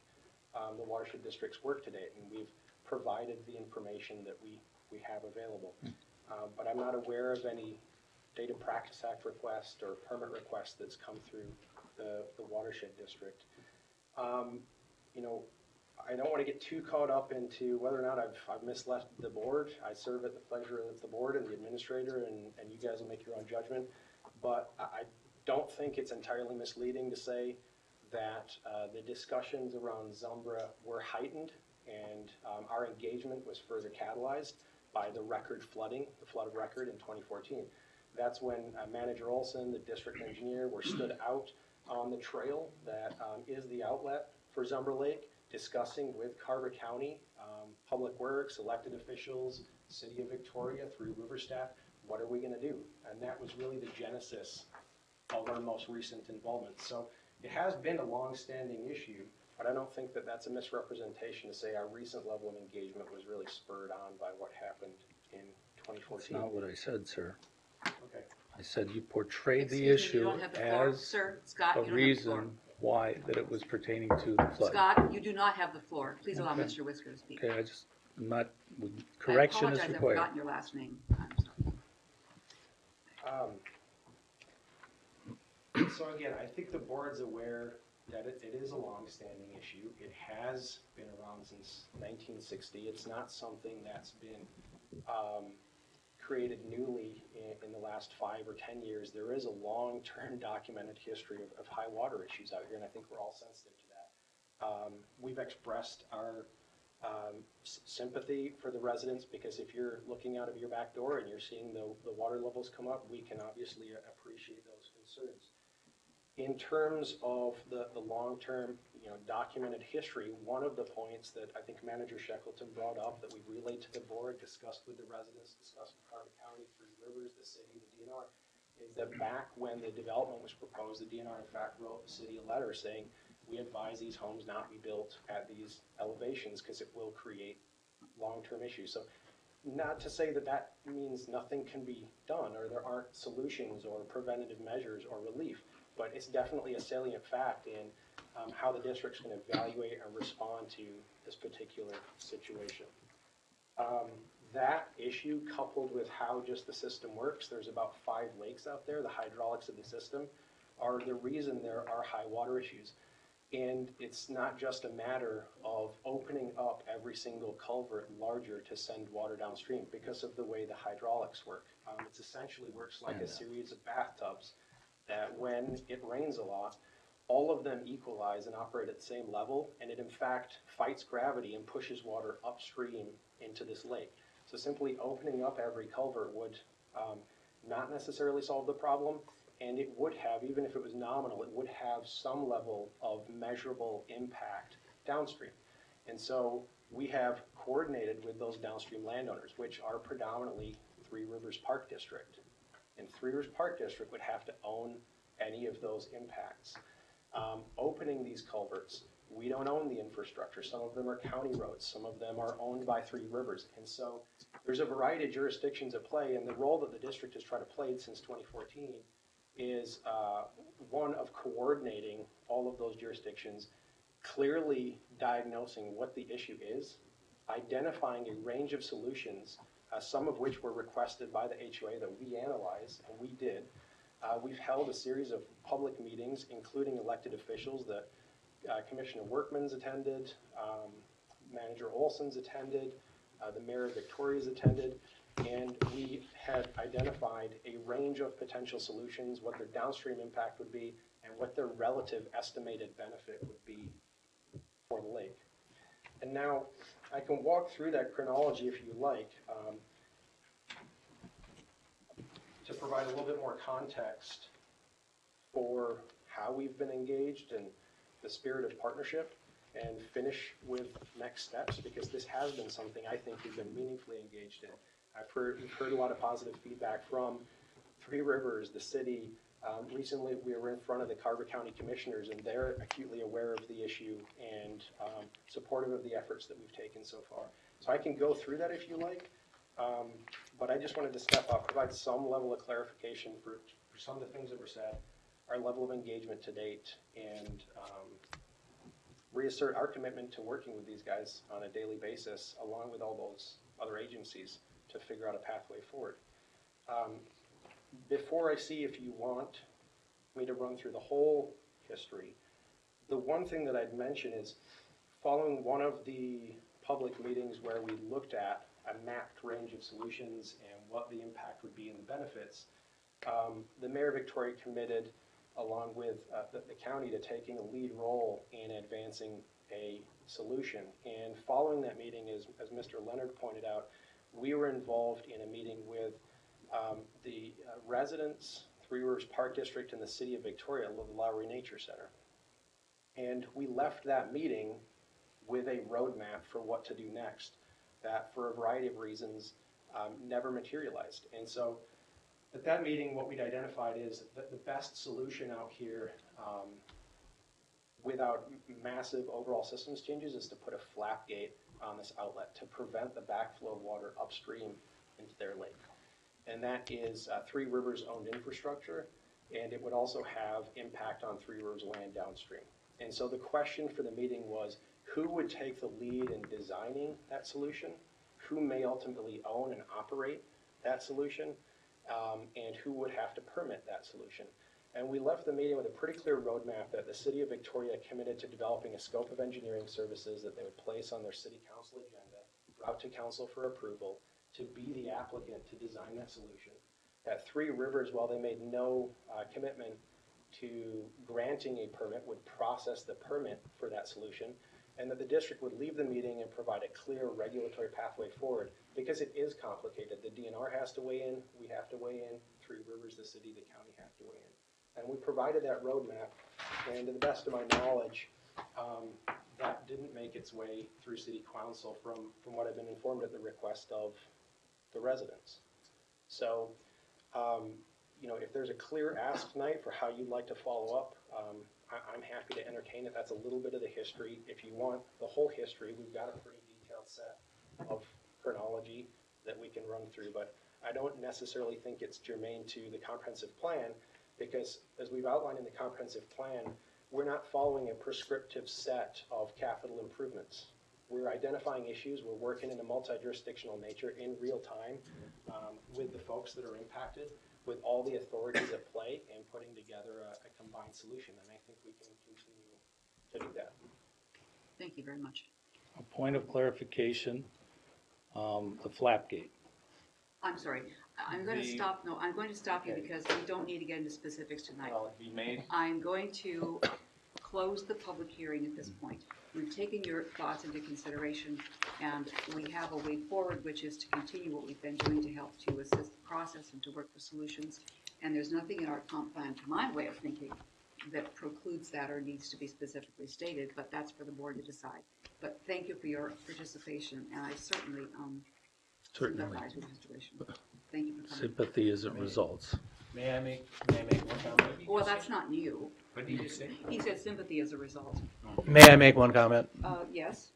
the watershed district's work to date, and we've provided the information that we have available. But I'm not aware of any Data Practice Act request or permit request that's come through the watershed district. I don't want to get too caught up into whether or not I've misled the board. I serve at the pleasure of the board and the administrator, and you guys will make your own judgment. But I don't think it's entirely misleading to say that the discussions around Zumbra were heightened, and our engagement was further catalyzed by the record flooding, the flood of record in 2014. That's when Manager Olson, the district engineer, were stood out on the trail that is the outlet for Zumbra Lake, discussing with Carver County, Public Works, elected officials, City of Victoria, Three Rivers staff, what are we going to do? And that was really the genesis of our most recent involvement. So it has been a long-standing issue, but I don't think that that's a misrepresentation to say our recent level of engagement was really spurred on by what happened in That's 2014. not what I said, sir. Okay. I said you portrayed the Excuse me, you issue don't have the floor. as Sir, Scott, a you don't have the floor. reason why that it was pertaining to the flood. Scott, you do not have the floor. Please allow Okay. Mr. Whisker to speak. Okay, I'm not, correction is I apologize, I've required. forgotten your last name. I'm sorry. So again, I think the board's aware that it is a long-standing issue. It has been around since 1960. It's not something that's been created newly in the last 5 or 10 years. There is a long-term documented history of high water issues out here, and I think we're all sensitive to that. We've expressed our sympathy for the residents, because if you're looking out of your back door and you're seeing the water levels come up, we can obviously appreciate those concerns. In terms of the long-term, documented history, one of the points that I think Manager Shackleton brought up that we relayed to the board, discussed with the residents, discussed with Carver County, Three Rivers, the city, the DNR, is that back when the development was proposed, the DNR in fact wrote the city a letter saying, we advise these homes not be built at these elevations because it will create long-term issues. So not to say that that means nothing can be done or there aren't solutions or preventative measures or relief, but it's definitely a salient fact in how the district's going to evaluate and respond to this particular situation. That issue, coupled with how just the system works, there's about 5 lakes out there, the hydraulics of the system, are the reason there are high water issues. And it's not just a matter of opening up every single culvert larger to send water downstream because of the way the hydraulics work. It essentially works like a series of bathtubs that when it rains a lot, all of them equalize and operate at the same level, and it in fact fights gravity and pushes water upstream into this lake. So simply opening up every culvert would not necessarily solve the problem, and it would have, even if it was nominal, it would have some level of measurable impact downstream. And so we have coordinated with those downstream landowners, which are predominantly Three Rivers Park District. And Three Rivers Park District would have to own any of those impacts. Opening these culverts, we don't own the infrastructure. Some of them are county roads. Some of them are owned by Three Rivers. And so there's a variety of jurisdictions at play, and the role that the district has tried to play since 2014 is one of coordinating all of those jurisdictions, clearly diagnosing what the issue is, identifying a range of solutions, some of which were requested by the HOA that we analyzed, and we did. We've held a series of public meetings, including elected officials that Commissioner Workman's attended, Manager Olson's attended, the Mayor of Victoria's attended, and we had identified a range of potential solutions, what their downstream impact would be, and what their relative estimated benefit would be for the lake. And now I can walk through that chronology if you like, to provide a little bit more context for how we've been engaged in the spirit of partnership, and finish with next steps, because this has been something I think we've been meaningfully engaged in. We've heard a lot of positive feedback from Three Rivers, the city. Recently, we were in front of the Carver County Commissioners, and they're acutely aware of the issue and supportive of the efforts that we've taken so far. So I can go through that if you like, but I just wanted to step up, provide some level of clarification for some of the things that were said, our level of engagement to date, and reassert our commitment to working with these guys on a daily basis, along with all those other agencies, to figure out a pathway forward. Before I see if you want me to run through the whole history, the one thing that I'd mention is, following one of the public meetings where we looked at a mapped range of solutions and what the impact would be and the benefits, the Mayor of Victoria committed along with the county, to taking a lead role in advancing a solution. And following that meeting, as Mr. Leonard pointed out, we were involved in a meeting with the residents, Three Rivers Park District, and the City of Victoria, the Lowry Nature Center. And we left that meeting with a roadmap for what to do next that, for a variety of reasons, never materialized. And so at that meeting, what we'd identified is that the best solution out here without massive overall systems changes is to put a flap gate on this outlet to prevent the backflow of water upstream into their lake. And that is Three Rivers owned infrastructure, and it would also have impact on Three Rivers land downstream. And so the question for the meeting was, who would take the lead in designing that solution? Who may ultimately own and operate that solution? And who would have to permit that solution? And we left the meeting with a pretty clear roadmap that the City of Victoria committed to developing a scope of engineering services that they would place on their City Council agenda, brought to Council for approval, to be the applicant to design that solution. That Three Rivers, while they made no commitment to granting a permit, would process the permit for that solution, and that the district would leave the meeting and provide a clear regulatory pathway forward, because it is complicated. The DNR has to weigh in, we have to weigh in, Three Rivers, the city, the county have to weigh in. And we provided that roadmap, and to the best of my knowledge, that didn't make its way through City Council from what I've been informed at the request of the residents. So, you know, if there's a clear ask tonight for how you'd like to follow up, I'm happy to entertain it. That's a little bit of the history. If you want the whole history, we've got a pretty detailed set of chronology that we can run through, but I don't necessarily think it's germane to the comprehensive plan, because as we've outlined in the comprehensive plan, we're not following a prescriptive set of capital improvements. We're identifying issues. We're working in a multi-jurisdictional nature in real time with the folks that are impacted, with all the authorities at play, and putting together a combined solution. And I think we can continue to do that. Thank you very much. A point of clarification, the flap gate. I'm sorry, I'm going to stop, no, I'm going to stop you because we don't need to get into specifics tonight. Well, be made. I'm going to close the public hearing at this point. We've taken your thoughts into consideration, and we have a way forward, which is to continue what we've been doing to help to assist the process and to work for solutions. And there's nothing in our comp plan, to my way of thinking, that precludes that or needs to be specifically stated, but that's for the board to decide. But thank you for your participation, and I certainly sympathize with the situation. Thank you for coming. Sympathy isn't results. May I make one comment? Well, that's not new. What did you say? He said sympathy as a result. May I make one comment? Yes.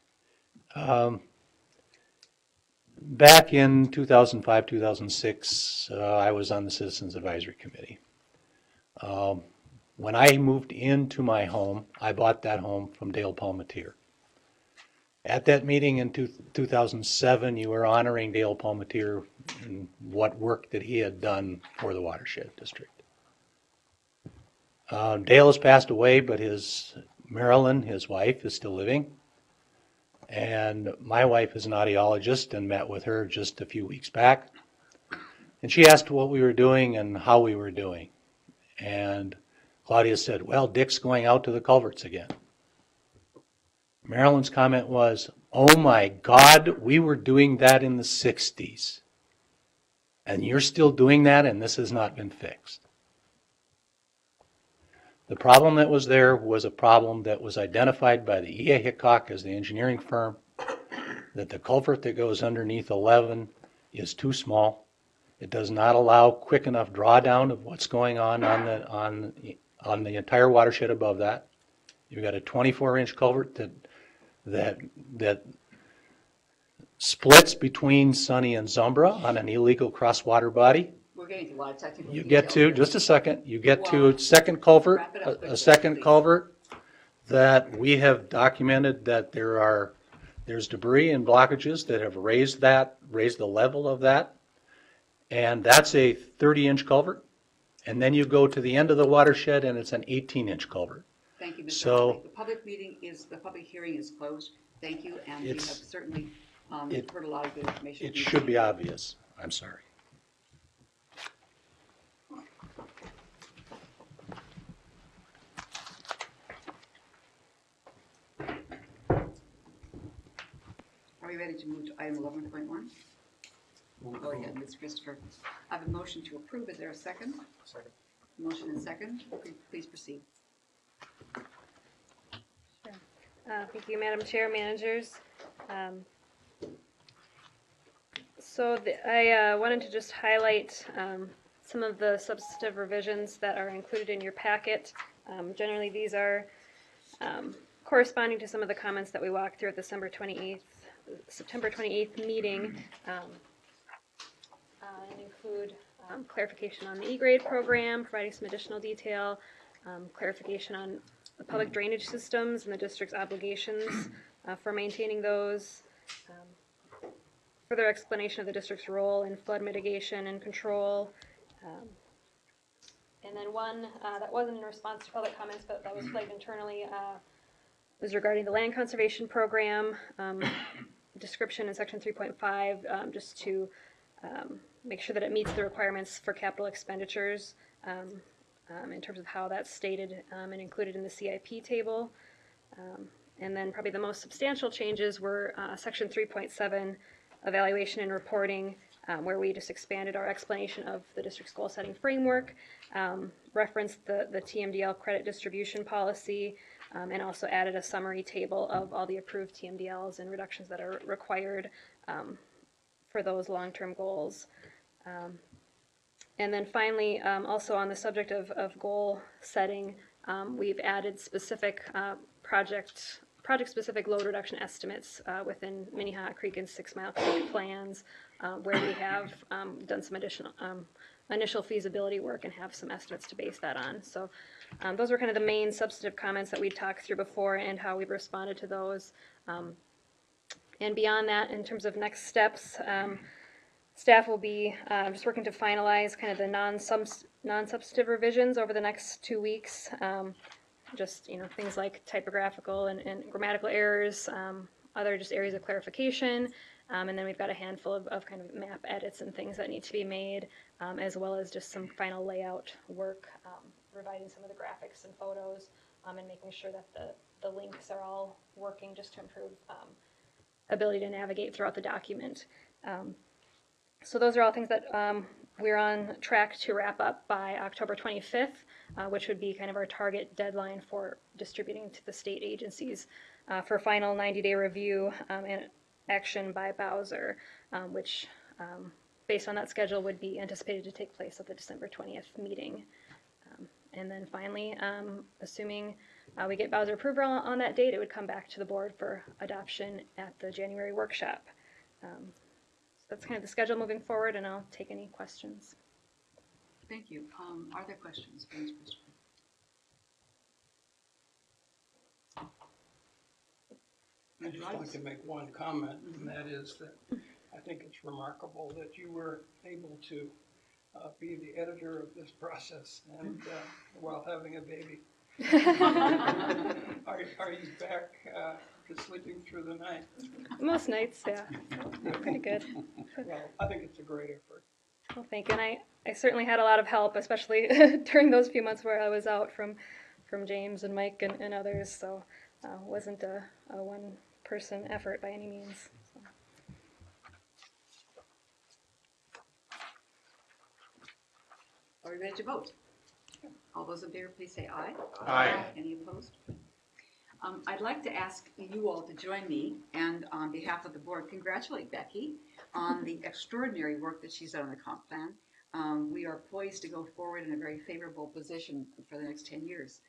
Back in 2005, 2006, I was on the Citizens Advisory Committee. When I moved into my home, I bought that home from Dale Palmatier. At that meeting in 2007, you were honoring Dale Palmatier and what work that he had done for the watershed district. Dale has passed away, but Marilyn, his wife, is still living. And my wife is an audiologist and met with her just a few weeks back. And she asked what we were doing and how we were doing. And Claudia said, well, Dick's going out to the culverts again. Marilyn's comment was, oh my God, we were doing that in the 60s. And you're still doing that, and this has not been fixed. The problem that was there was a problem that was identified by the E.A. Hickok as the engineering firm, that the culvert that goes underneath 11 is too small. It does not allow quick enough drawdown of what's going on the entire watershed above that. You've got a 24-inch culvert that splits between Sunny and Zumbra on an illegal crosswater body. We're getting to a lot of technical You details get to, here. just a second, you get to a second culvert, Wrap it up quickly, a second please. culvert that we have documented that there's debris and blockages that have raised the level of that. And that's a 30-inch culvert. And then you go to the end of the watershed and it's an 18-inch culvert. Thank you, Mr. So- Huntley. The public hearing is closed. Thank you, and we have It's- certainly heard a lot of good information. It should be obvious. I'm sorry. we ready to move to item 11.1? Go ahead, Ms. Christopher. I have a motion to approve. Is there a second? Second. Motion and second. Please proceed. Thank you, Madam Chair, managers. I wanted to just highlight some of the substantive revisions that are included in your packet. Generally, these are corresponding to some of the comments that we walked through at the September 28th meeting, and include clarification on the E-grade program, providing some additional detail, clarification on the public drainage systems and the district's obligations for maintaining those, further explanation of the district's role in flood mitigation and control, and then one that wasn't in response to public comments but that was flagged internally was regarding the land conservation program, description in section 3.5, just to make sure that it meets the requirements for capital expenditures in terms of how that's stated and included in the CIP table. And then probably the most substantial changes were section 3.7, evaluation and reporting, where we just expanded our explanation of the district's goal setting framework, referenced the TMDL credit distribution policy, and also added a summary table of all the approved TMDLs and reductions that are required for those long-term goals. And then finally, also on the subject of goal setting, we've added specific project-specific load reduction estimates within Minnehaha Creek and 6 Mile Creek plans, where we have done some additional initial feasibility work and have some estimates to base that on. So those were kind of the main substantive comments that we talked through before and how we've responded to those. And beyond that, in terms of next steps, staff will be just working to finalize kind of the non-substantive revisions over the next 2 weeks. Just, things like typographical and grammatical errors, other just areas of clarification. And then we've got a handful of kind of map edits and things that need to be made, as well as just some final layout work, revising some of the graphics and photos, and making sure that the links are all working just to improve ability to navigate throughout the document. So those are all things that we're on track to wrap up by October 25th, which would be kind of our target deadline for distributing to the state agencies for final 90-day review and action by Bowser, which based on that schedule would be anticipated to take place at the December 20th meeting. And then finally, assuming we get Bowser approval on that date, it would come back to the board for adoption at the January workshop. So that's kind of the schedule moving forward, and I'll take any questions. Thank you. Are there questions for Ms. Christopher? I'd just like to make one comment, and that is that I think it's remarkable that you were able to be the editor of this process and while having a baby. Are you back to sleeping through the night? Most nights, yeah. Pretty good. Well, I think it's a great effort. Well, thank you. And I certainly had a lot of help, especially during those few months where I was out from James and Mike and others. So it wasn't a one-person effort by any means. So. Are we ready to vote? All those in favor, please say aye. Aye. Any opposed? I'd like to ask you all to join me and on behalf of the board, congratulate Becky on the extraordinary work that she's done on the comp plan. We are poised to go forward in a very favorable position for the next 10 years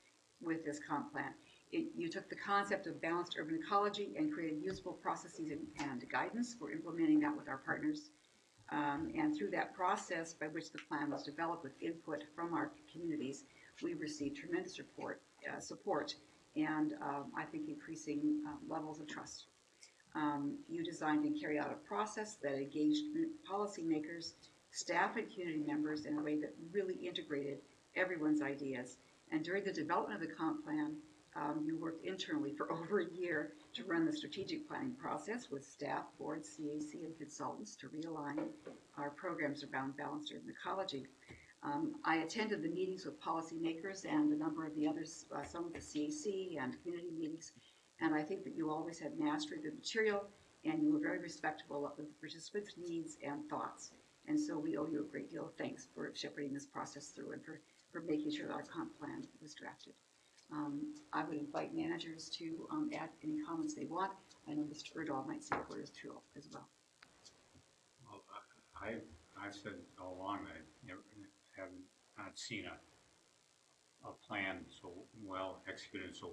with this comp plan. You took the concept of balanced urban ecology and created usable processes and guidance. We're implementing that with our partners. And through that process by which the plan was developed with input from our communities, we've received tremendous support and I think increasing levels of trust. You designed and carried out a process that engaged policymakers, staff, and community members in a way that really integrated everyone's ideas. And during the development of the comp plan, you worked internally for over a year to run the strategic planning process with staff, board, CAC, and consultants to realign our programs around balanced urban ecology. I attended the meetings with policymakers and a number of the others, some of the CAC and community meetings, and I think that you always had mastery of the material and you were very respectful of the participants' needs and thoughts. And so we owe you a great deal of thanks for shepherding this process through and for making sure that our comp plan was drafted. I would invite managers to add any comments they want. I know Mr. Erdahl might say a word or two as well. Well, I've said all along that I never have not seen a plan so well executed so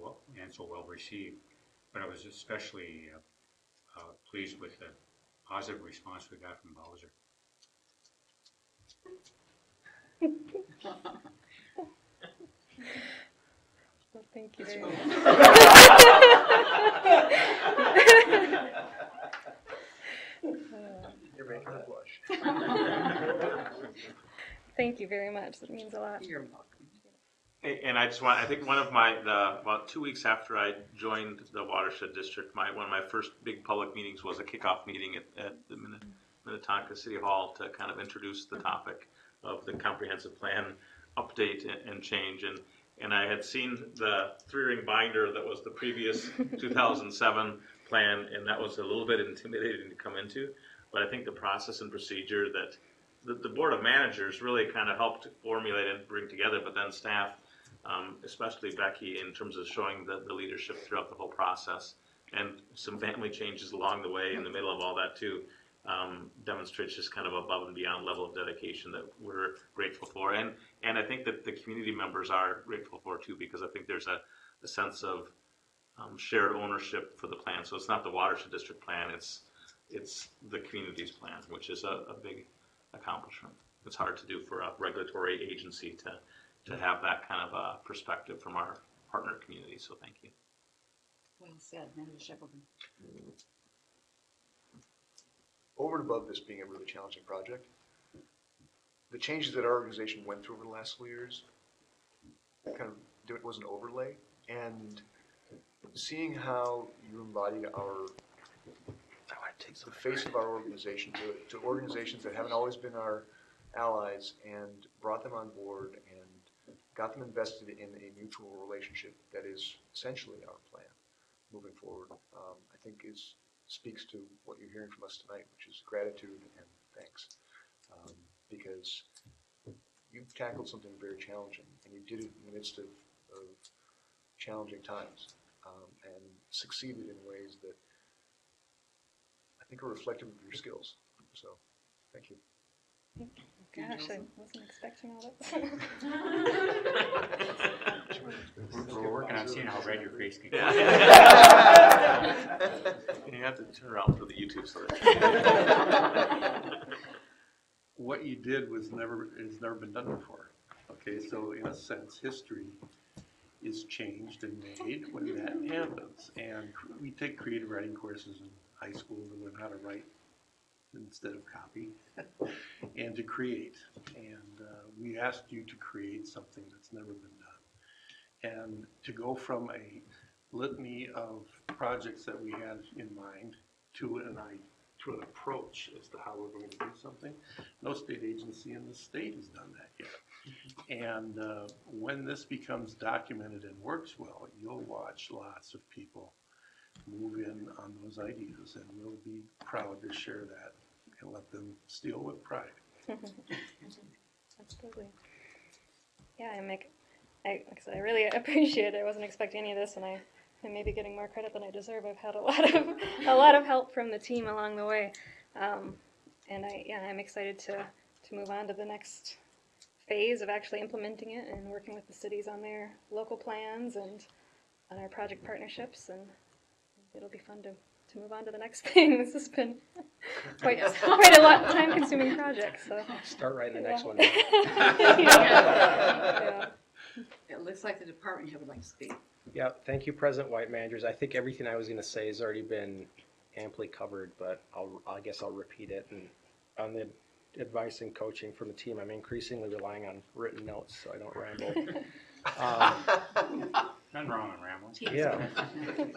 well received. But I was especially pleased with the positive response we got from Bowser. Well, thank you very much. You're making her blush. Thank you very much. That means a lot. You're welcome. And I think one of about 2 weeks after I joined the Watershed District, one of my first big public meetings was a kickoff meeting at the Minnetonka City Hall to kind of introduce the topic of the comprehensive plan update and change. And I had seen the 3-ring binder that was the previous 2007 plan, and that was a little bit intimidating to come into. But I think the process and procedure that the Board of Managers really kind of helped formulate and bring together, but then staff, especially Becky, in terms of showing the leadership throughout the whole process, and some family changes along the way in the middle of all that too, demonstrates just kind of above and beyond level of dedication that we're grateful for. And I think that the community members are grateful for too, because I think there's a sense of shared ownership for the plan. So it's not the Watershed District plan, it's the community's plan, which is a big accomplishment. It's hard to do for a regulatory agency to have that kind of perspective from our partner community, so thank you. Well said, Manager Sheppelman. Over and above this being a really challenging project, the changes that our organization went through over the last couple years kind of was an overlay, and seeing how you embodied the face of our organization to organizations that haven't always been our allies and brought them on board and got them invested in a mutual relationship that is essentially our plan moving forward, I think speaks to what you're hearing from us tonight, which is gratitude and thanks. Because you've tackled something very challenging, and you did it in the midst of challenging times, and succeeded in ways that I think are reflective of your skills. So, thank you. Gosh, I wasn't expecting all that. We're working on seeing how red your face can get. You have to turn around for the YouTube so that what you did has never been done before. Okay, so in a sense, history is changed and made when that happens. And we take creative writing courses in high school to learn how to write instead of copy and to create. And we asked you to create something that's never been done. And to go from a litany of projects that we had in mind to an approach as to how we're going to do something. No state agency in the state has done that yet. And when this becomes documented and works well, you'll watch lots of people move in on those ideas, and we'll be proud to share that and let them steal with pride. Absolutely. Yeah, I really appreciate it. I wasn't expecting any of this, and I may be getting more credit than I deserve. I've had a lot of help from the team along the way, and I'm excited to move on to the next phase of actually implementing it and working with the cities on their local plans and on our project partnerships, and it'll be fun to move on to the next thing. This has been quite a lot time-consuming project. So start writing the next one. Yeah. It looks like the department head would like to speak. Yeah, thank you, President White, managers. I think everything I was going to say has already been amply covered, but I guess I'll repeat it. And on the advice and coaching from the team, I'm increasingly relying on written notes so I don't ramble. Nothing wrong with rambling. Yeah.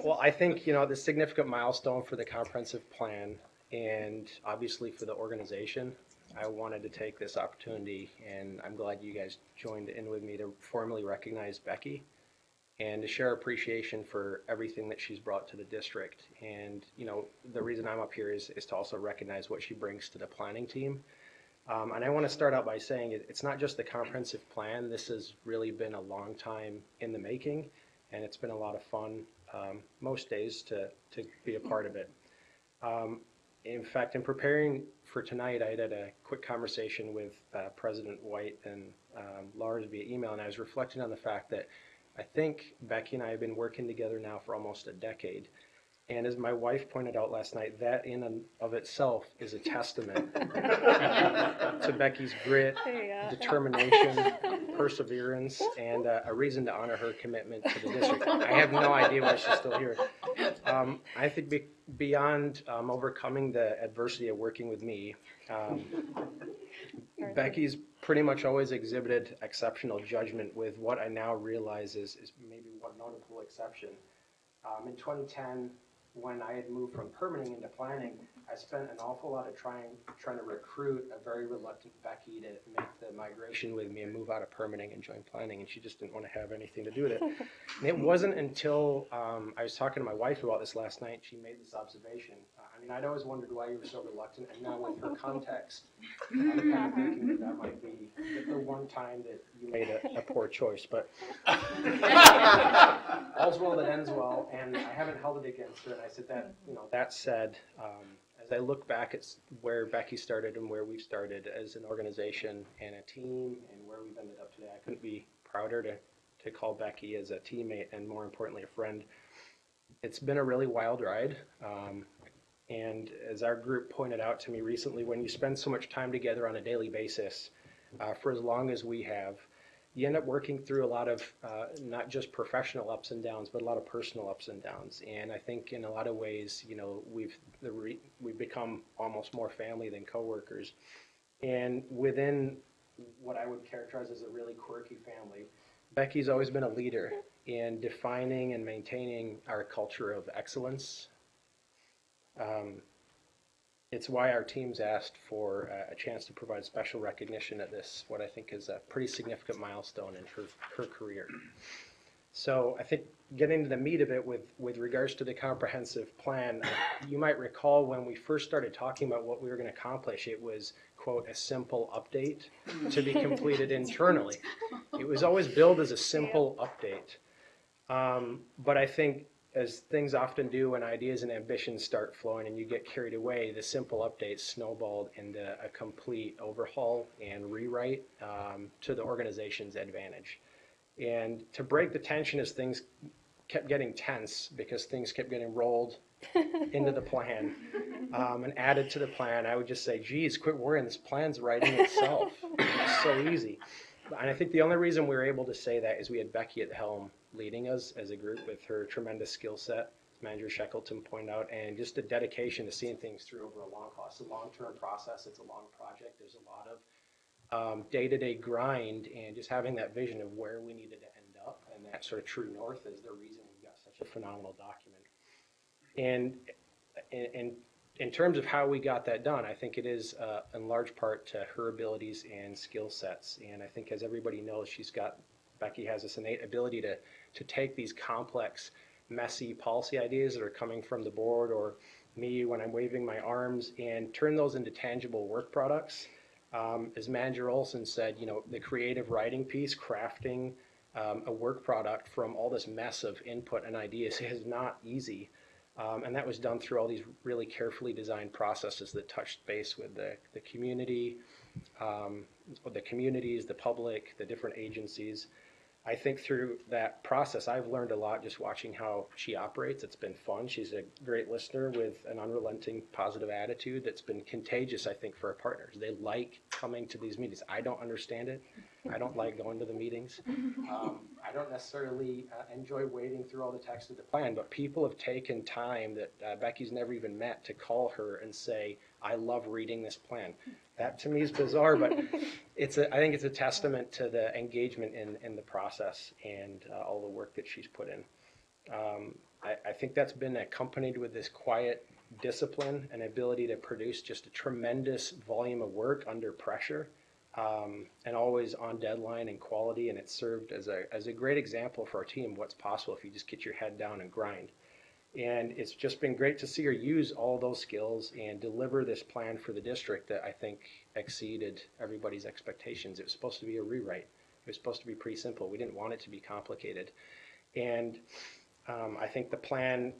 Well, I think, the significant milestone for the comprehensive plan and obviously for the organization, I wanted to take this opportunity, and I'm glad you guys joined in with me to formally recognize Becky and to share appreciation for everything that she's brought to the district. And, you know, the reason I'm up here is to also recognize what she brings to the planning team. And I want to start out by saying it's not just the comprehensive plan. This has really been a long time in the making, and it's been a lot of fun most days to be a part of it. In fact, in preparing for tonight, I had a quick conversation with President White and Lars via email, and I was reflecting on the fact that I think Becky and I have been working together now for almost a decade. And as my wife pointed out last night, that in and of itself is a testament to Becky's grit, determination, perseverance, and a reason to honor her commitment to the district. I have no idea why she's still here. I think beyond overcoming the adversity of working with me, Becky's pretty much always exhibited exceptional judgment with what I now realize is maybe one notable exception. In 2010, when I had moved from permitting into planning, I spent an awful lot of trying to recruit a very reluctant Becky to make the migration with me and move out of permitting and join planning, and she just didn't want to have anything to do with it. And it wasn't until I was talking to my wife about this last night, she made this observation. I mean, I'd always wondered why you were so reluctant, and now with her context, I'm kind of thinking that might be the one time that you made a poor choice, but all's well that ends well, and I haven't held it against her, and I said that, you know, that said, as I look back at where Becky started and where we've started as an organization and a team and where we've ended up today, I couldn't be prouder to call Becky as a teammate and more importantly a friend. It's been a really wild ride, and as our group pointed out to me recently, when you spend so much time together on a daily basis for as long as we have, you end up working through a lot of not just professional ups and downs, but a lot of personal ups and downs. And I think in a lot of ways, you know, we've become almost more family than coworkers. And within what I would characterize as a really quirky family, Becky's always been a leader in defining and maintaining our culture of excellence. It's why our team's asked for a chance to provide special recognition at this, what I think is a pretty significant milestone in her career. So I think getting to the meat of it with regards to the comprehensive plan, you might recall when we first started talking about what we were going to accomplish, it was, quote, a simple update to be completed internally. It was always billed as a simple update. But I think as things often do when ideas and ambitions start flowing and you get carried away, the simple update snowballed into a complete overhaul and rewrite to the organization's advantage. And to break the tension as things kept getting tense because things kept getting rolled into the plan and added to the plan, I would just say, geez, quit worrying, this plan's writing itself. It's so easy. And I think the only reason we were able to say that is we had Becky at the helm leading us as a group with her tremendous skill set, as Manager Shackleton pointed out, and just a dedication to seeing things through over a long haul. It's a long-term process. It's a long project. There's a lot of day-to-day grind, and just having that vision of where we needed to end up and that sort of true north is the reason we've got such a phenomenal document. And in terms of how we got that done, I think it is in large part to her abilities and skill sets. And I think as everybody knows, Becky has this innate ability to take these complex, messy policy ideas that are coming from the board or me when I'm waving my arms and turn those into tangible work products. As Manager Olson said, you know, the creative writing piece, crafting a work product from all this mess of input and ideas is not easy. And that was done through all these really carefully designed processes that touched base with the community, the communities, the public, the different agencies. I think through that process, I've learned a lot just watching how she operates. It's been fun. She's a great listener with an unrelenting positive attitude that's been contagious, I think, for our partners. They like coming to these meetings. I don't understand it. I don't like going to the meetings. I don't necessarily enjoy wading through all the text of the plan, but people have taken time that Becky's never even met to call her and say, I love reading this plan. That to me is bizarre, but I think it's a testament to the engagement in the process and all the work that she's put in. I think that's been accompanied with this quiet discipline and ability to produce just a tremendous volume of work under pressure. and always on deadline and quality, and it served as a great example for our team what's possible if you just get your head down and grind. And it's just been great to see her use all those skills and deliver this plan for the district that I think exceeded everybody's expectations. It was supposed to be a rewrite. It was supposed to be pretty simple. We didn't want it to be complicated. And I think the plan,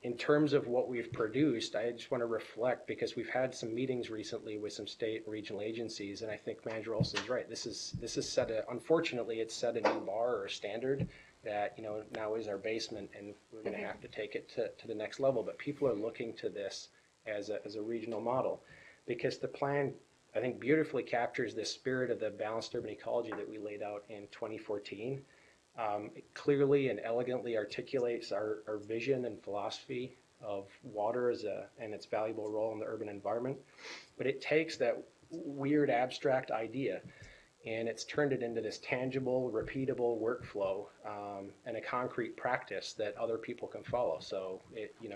in terms of what we've produced, I just want to reflect, because we've had some meetings recently with some state and regional agencies, and I think Manager Olson's right. This is set unfortunately, it's set a new bar or a standard that, now is our basement, and we're going to have to take it to the next level. But people are looking to this as a regional model, because the plan, I think, beautifully captures the spirit of the balanced urban ecology that we laid out in 2014. It clearly and elegantly articulates our vision and philosophy of water and its valuable role in the urban environment. But it takes that weird abstract idea and it's turned it into this tangible, repeatable workflow and a concrete practice that other people can follow. So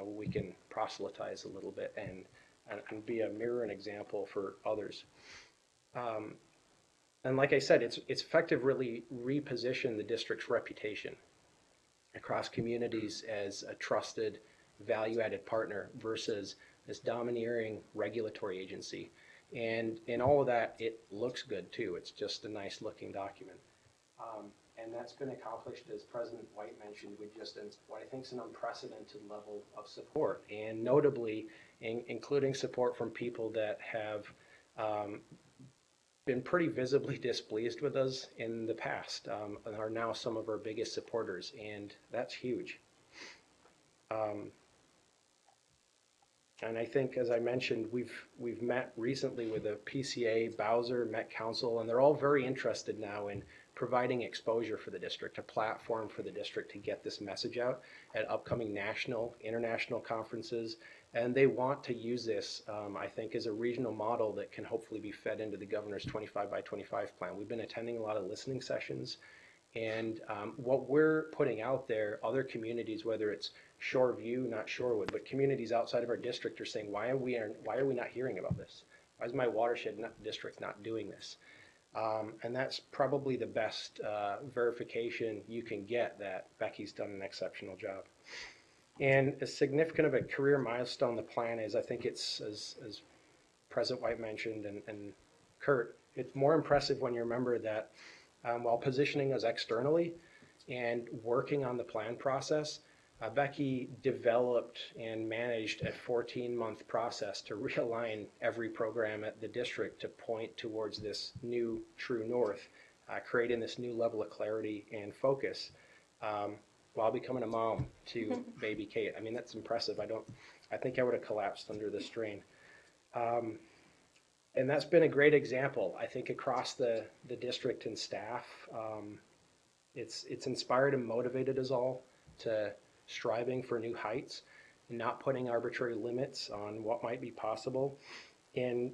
we can proselytize a little bit and be a mirror and example for others. And like I said, it's effectively repositioned the district's reputation across communities as a trusted, value-added partner versus this domineering regulatory agency. And in all of that, it looks good too. It's just a nice looking document. And that's been accomplished, as President White mentioned, with just what I think is an unprecedented level of support, and notably including support from people that have been pretty visibly displeased with us in the past and are now some of our biggest supporters, and that's huge. And I think, as I mentioned, we've met recently with the PCA, Bowser, Met Council, and they're all very interested now in providing exposure for the district, a platform for the district to get this message out at upcoming national, international conferences. And they want to use this, I think, as a regional model that can hopefully be fed into the governor's 25 by 25 plan. We've been attending a lot of listening sessions, and what we're putting out there, other communities, whether it's Shoreview, not Shorewood, but communities outside of our district are saying, why are we not hearing about this? Why is my watershed district not doing this? And that's probably the best verification you can get that Becky's done an exceptional job. And as significant of a career milestone the plan is, I think it's, as President White mentioned and Kurt, it's more impressive when you remember that while positioning us externally and working on the plan process, Becky developed and managed a 14-month process to realign every program at the district to point towards this new true north, creating this new level of clarity and focus while becoming a mom to baby Kate. I mean, that's impressive. I think I would have collapsed under the strain. And that's been a great example, I think, across the district and staff. It's inspired and motivated us all to striving for new heights and not putting arbitrary limits on what might be possible. And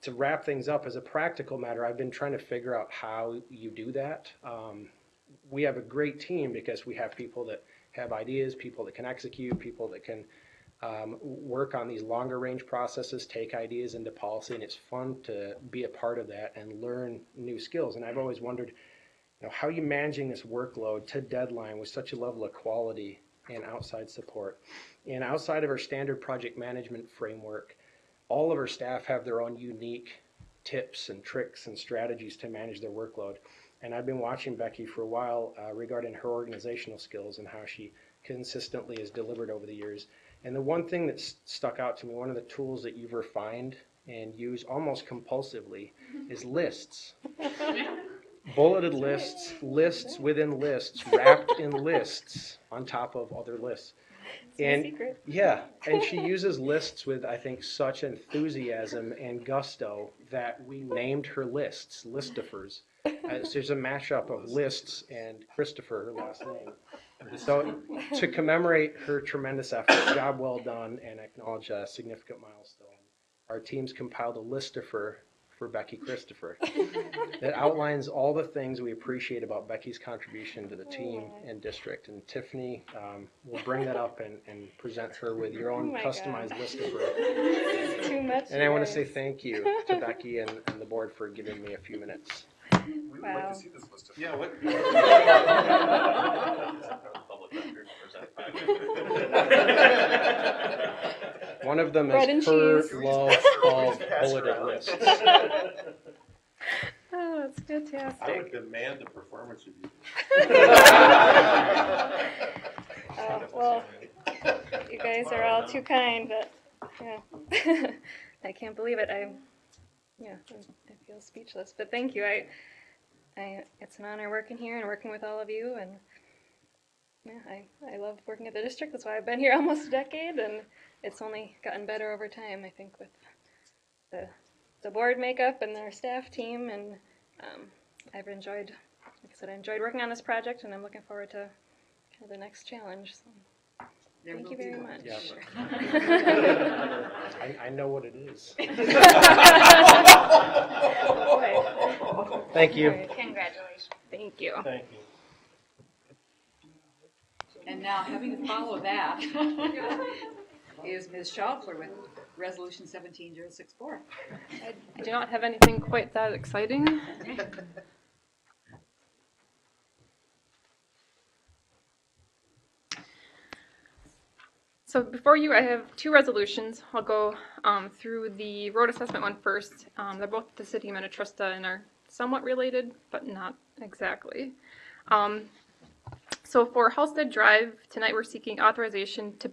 to wrap things up, as a practical matter, I've been trying to figure out how you do that. We have a great team because we have people that have ideas, people that can execute, people that can work on these longer range processes, take ideas into policy, and it's fun to be a part of that and learn new skills. And I've always wondered, how are you managing this workload to deadline with such a level of quality and outside support? And outside of our standard project management framework, all of our staff have their own unique tips and tricks and strategies to manage their workload. And I've been watching Becky for a while regarding her organizational skills and how she consistently has delivered over the years. And the one thing that stuck out to me, one of the tools that you've refined and use almost compulsively is lists. Bulleted lists, lists within lists, wrapped in lists on top of other lists. And secret. Yeah, and she uses lists with, I think, such enthusiasm and gusto that we named her lists, Listofers. So there's a mashup of lists and Christopher, her last name. So to commemorate her tremendous effort, job well done, and acknowledge a significant milestone, our team's compiled a Listofer for Becky Christopher that outlines all the things we appreciate about Becky's contribution to the team and district. And Tiffany will bring that up and present her with your own customized list of her. Too much. And I want to say thank you to Becky and the board for giving me a few minutes. We would like to see this list of. Yeah, what? One of them Bread and is her cheese. love of bulleted lists. Oh, that's fantastic. I would demand a performance review. Well, you guys are all too kind, but yeah, I can't believe it. I feel speechless. But thank you. It's an honor working here and working with all of you, and yeah, I love working at the district. That's why I've been here almost a decade, and it's only gotten better over time, I think, with the board makeup and their staff team, and I've enjoyed, like I said, I enjoyed working on this project, and I'm looking forward to kind of the next challenge. So. Thank you very much. Yeah. I know what it is. Boy. Thank you. Right. Congratulations. Thank you. Thank you. And now, having to follow that is Ms. Schaufler with Resolution 17064. I do not have anything quite that exciting. So before you, I have two resolutions. I'll go through the road assessment one first. They're both the city of Minnetrista and are somewhat related, but not exactly. So for Halstead Drive, tonight we're seeking authorization to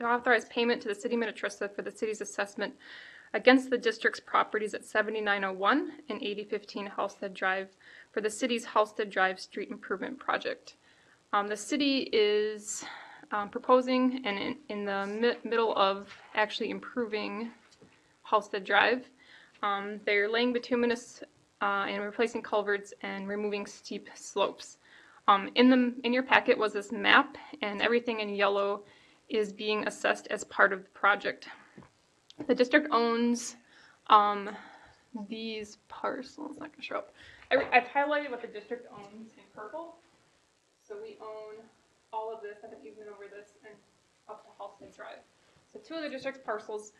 authorize payment to the city of Minnetrista for the city's assessment against the district's properties at 7901 and 8015 Halstead Drive for the city's Halstead Drive Street Improvement Project. The city is proposing and in the middle of actually improving Halstead Drive. They're laying bituminous and replacing culverts and removing steep slopes. In your packet was this map, and everything in yellow is being assessed as part of the project. The district owns these parcels. Not gonna show up. I've highlighted what the district owns in purple. So we own all of this. I think you've been over this and up to Halstead Drive. So two of the district's parcels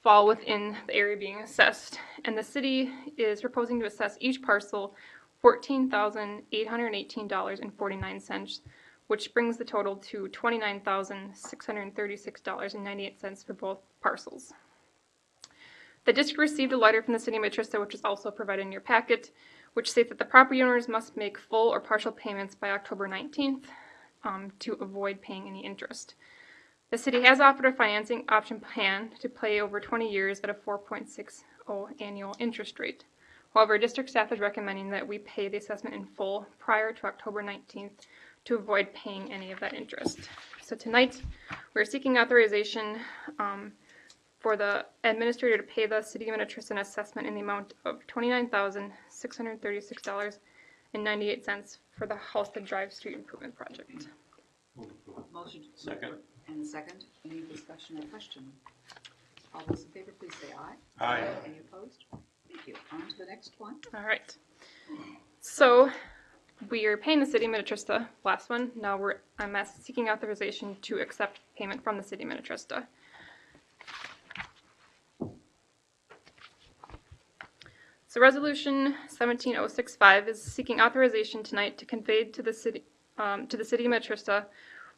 fall within the area being assessed, and the city is proposing to assess each parcel $14,818.49, which brings the total to $29,636.98 for both parcels. The district received a letter from the city of Minnetrista, which is also provided in your packet, which states that the property owners must make full or partial payments by October 19th to avoid paying any interest. The city has offered a financing option plan to pay over 20 years at a 4.60 annual interest rate. However, district staff is recommending that we pay the assessment in full prior to October 19th to avoid paying any of that interest. So tonight, we're seeking authorization for the administrator to pay the city of Minnetrista an assessment in the amount of $29,636.98 for the Halstead Drive Street Improvement Project. Motion. Second. And a second. Any discussion or question? All those in favor, please say aye. Aye. Any opposed? Thank you. On to the next one. All right. So we are paying the city of Minnetrista, last one. Now I'm seeking authorization to accept payment from the city of Minnetrista. So resolution 17065 is seeking authorization tonight to convey to the city of Minnetrista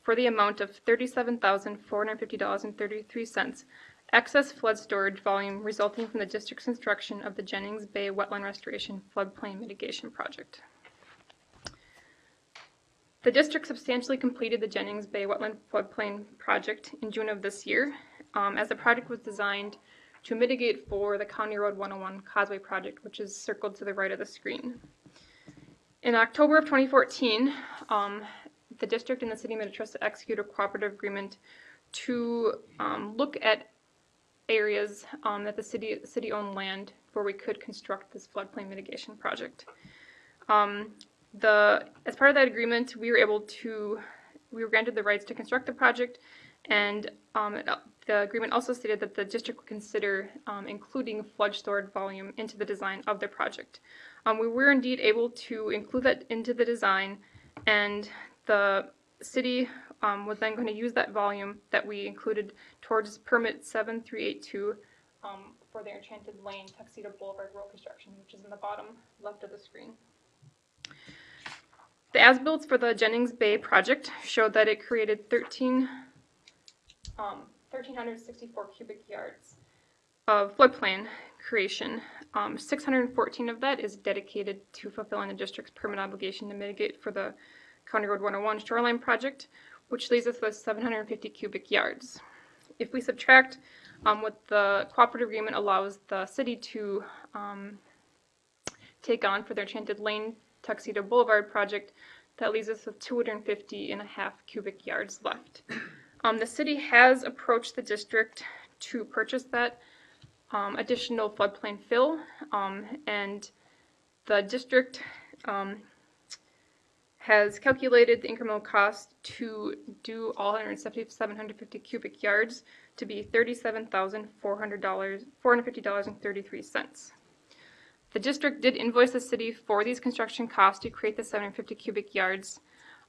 for the amount of $37,450.33 excess flood storage volume resulting from the district's construction of the Jennings Bay Wetland Restoration Floodplain Mitigation Project. The district substantially completed the Jennings Bay Wetland Floodplain Project in June of this year, as the project was designed to mitigate for the County Road 101 Causeway Project, which is circled to the right of the screen. In October of 2014, the district and the city of Minnetrista executed a cooperative agreement to look at areas that the city-owned land where we could construct this floodplain mitigation project. As part of that agreement, we were granted the rights to construct the project, and The agreement also stated that the district would consider including flood stored volume into the design of the project. We were indeed able to include that into the design, and the city was then going to use that volume that we included towards permit 7382 for their Enchanted Lane Tuxedo Boulevard road construction, which is in the bottom left of the screen. The as-builts for the Jennings Bay project showed that it created 1,364 cubic yards of floodplain creation. 614 of that is dedicated to fulfilling the district's permit obligation to mitigate for the County Road 101 shoreline project, which leaves us with 750 cubic yards. If we subtract what the cooperative agreement allows the city to take on for their Enchanted Lane Tuxedo Boulevard project, that leaves us with 250.5 cubic yards left. The city has approached the district to purchase that additional floodplain fill, and the district has calculated the incremental cost to do all 750 cubic yards to be $37,450.33. The district did invoice the city for these construction costs to create the 750 cubic yards.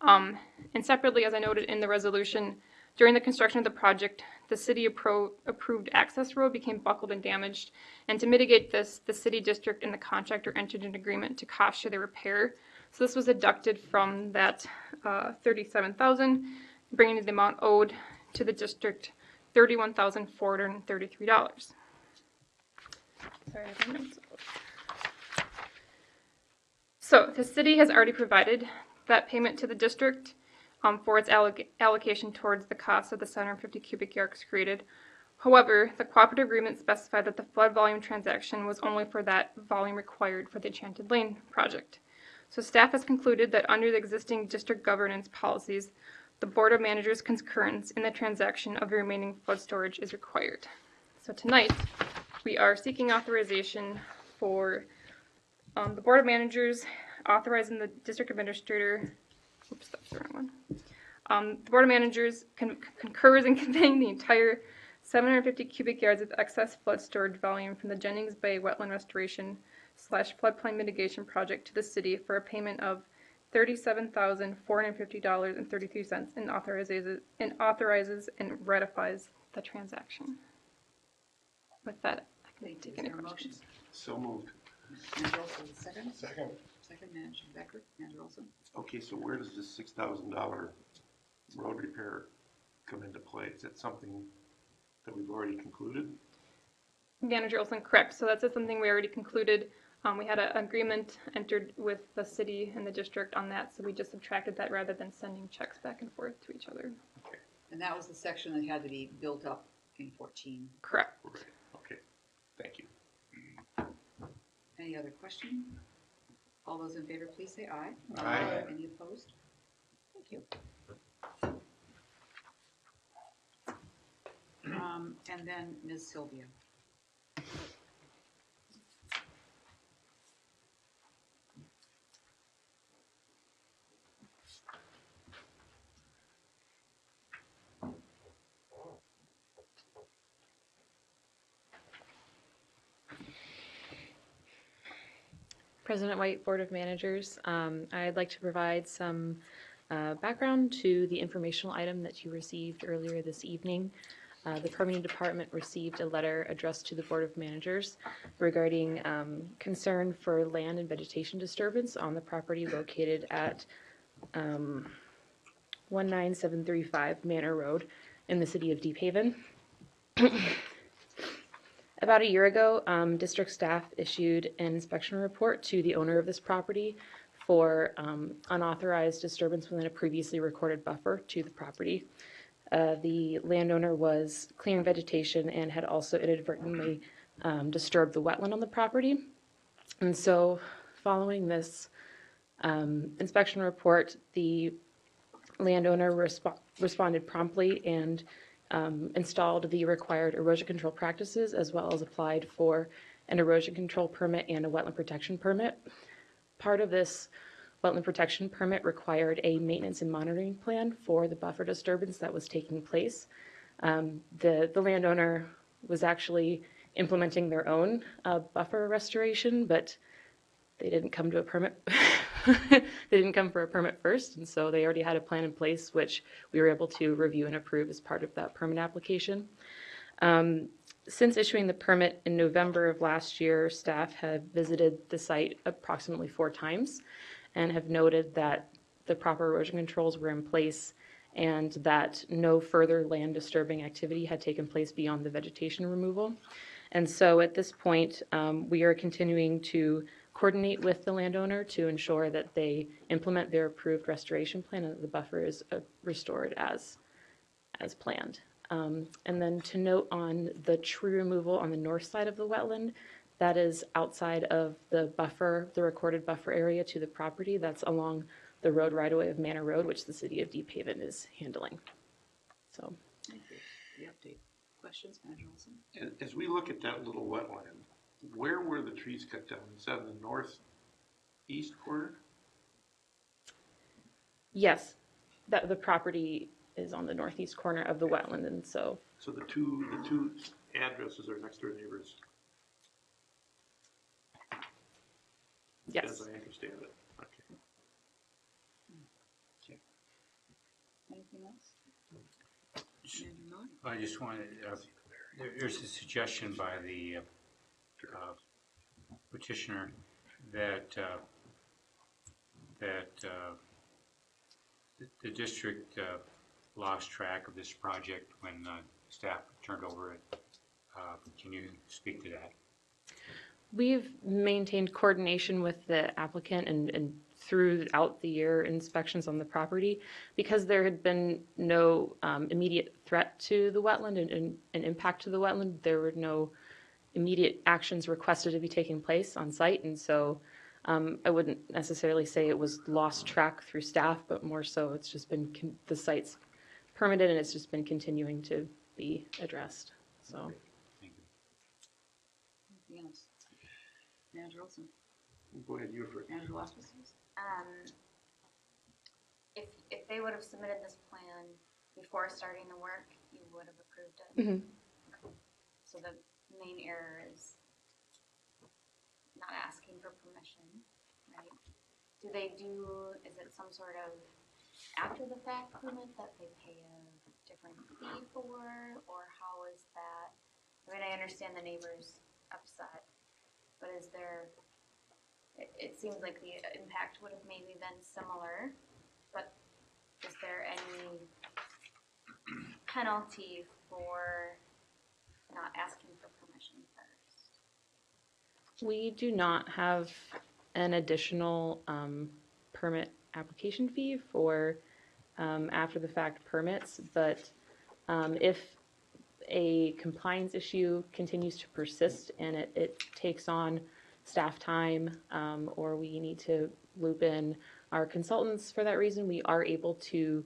And separately, as I noted in the resolution, during the construction of the project, the city approved access road became buckled and damaged. And to mitigate this, the city district and the contractor entered an agreement to cost share the repair. So this was deducted from that $37,000, bringing the amount owed to the district $31,433. Sorry, I have my notes. So the city has already provided that payment to the district for its allocation towards the cost of the 750 cubic yards created. However, the cooperative agreement specified that the flood volume transaction was only for that volume required for the Enchanted Lane project. So staff has concluded that under the existing district governance policies, the Board of Managers' concurrence in the transaction of the remaining flood storage is required. So tonight, we are seeking authorization for the Board of Managers authorizing the district administrator, oops, that's the wrong one. The Board of Managers concurs in conveying the entire 750 cubic yards of excess flood storage volume from the Jennings Bay Wetland Restoration / Floodplain Mitigation Project to the city for a payment of $37,450.33 and authorizes and ratifies the transaction. With that, I can take any questions. So moved. Manager Olson, second? Second. Second, Manager Becker, Manager Olson. Okay, so where does this $6,000 road repair come into play? Is that something that we've already concluded? Manager Olson, correct. So that's something we already concluded. We had an agreement entered with the city and the district on that, so we just subtracted that rather than sending checks back and forth to each other. Okay. And that was the section that had to be built up in 14. Correct. Right. Okay, thank you. Any other question? All those in favor, please say aye. Aye. Any opposed? Thank you. And then Ms. Sylvia. President White, Board of Managers, I'd like to provide some background to the informational item that you received earlier this evening. The Permitting Department received a letter addressed to the Board of Managers regarding concern for land and vegetation disturbance on the property located at 19735 Manor Road in the city of Deep Haven. About a year ago, district staff issued an inspection report to the owner of this property for unauthorized disturbance within a previously recorded buffer to the property. The landowner was clearing vegetation and had also inadvertently disturbed the wetland on the property. And so following this inspection report, the landowner responded promptly and installed the required erosion control practices, as well as applied for an erosion control permit and a wetland protection permit. Part of this wetland protection permit required a maintenance and monitoring plan for the buffer disturbance that was taking place. The landowner was actually implementing their own buffer restoration, but they didn't come to a permit. They didn't come for a permit first, and so they already had a plan in place, which we were able to review and approve as part of that permit application. Since issuing the permit in November of last year, staff have visited the site approximately 4 times and have noted that the proper erosion controls were in place and that no further land disturbing activity had taken place beyond the vegetation removal. And so at this point, we are continuing to coordinate with the landowner to ensure that they implement their approved restoration plan and that the buffer is restored as planned. And then to note on the tree removal on the north side of the wetland, that is outside of the buffer, the recorded buffer area to the property. That's along the road right-of-way of Manor Road, which the city of Deep Haven is handling. So. Thank you for the update. Questions, Manager Olson? As we look at that little wetland, where were the trees cut down? Is that in the northeast corner? Yes, the property is on the northeast corner of the wetland, and so. So the two addresses are next door neighbors. Yes. As I understand it. Okay. Anything else? Manager Miller? I just wanted, there's a suggestion by the petitioner that the district lost track of this project when staff turned over it. Can you speak to that? We've maintained coordination with the applicant and throughout the year inspections on the property. Because there had been no immediate threat to the wetland and impact to the wetland, there were no immediate actions requested to be taking place on site. And so I wouldn't necessarily say it was lost track through staff, but more so it's just been, the site's permitted and it's just been continuing to be addressed, so. Thank you. Anything else? Manager Olson? Go ahead, you first. Manager Velasquez? If they would have submitted this plan before starting the work, you would have approved it. Mm-hmm. So the main error is not asking for permission, right? Do they do, is it some sort of after the fact permit that they pay a different fee for, or how is that? I mean, I understand the neighbor's upset, but is there, it seems like the impact would have maybe been similar, but is there any penalty for not asking for permission first? We do not have an additional permit application fee for after the fact permits, but if a compliance issue continues to persist and it takes on staff time or we need to loop in our consultants for that reason, we are able to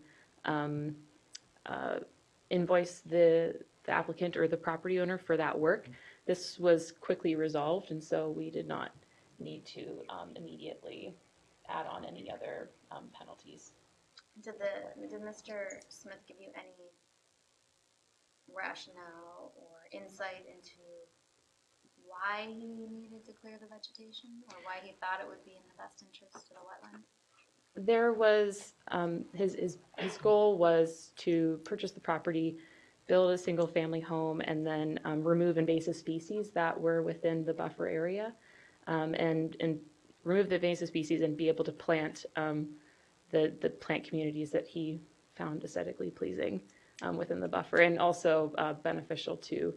invoice the applicant or the property owner for that work. This was quickly resolved, and so we did not need to immediately add on any other penalties. Did Mr. Smith give you any rationale or insight into why he needed to clear the vegetation, or why he thought it would be in the best interest of the wetland? There was, his goal was to purchase the property, build a single-family home, and then remove invasive species that were within the buffer area, and remove the invasive species and be able to plant the plant communities that he found aesthetically pleasing within the buffer, and also beneficial to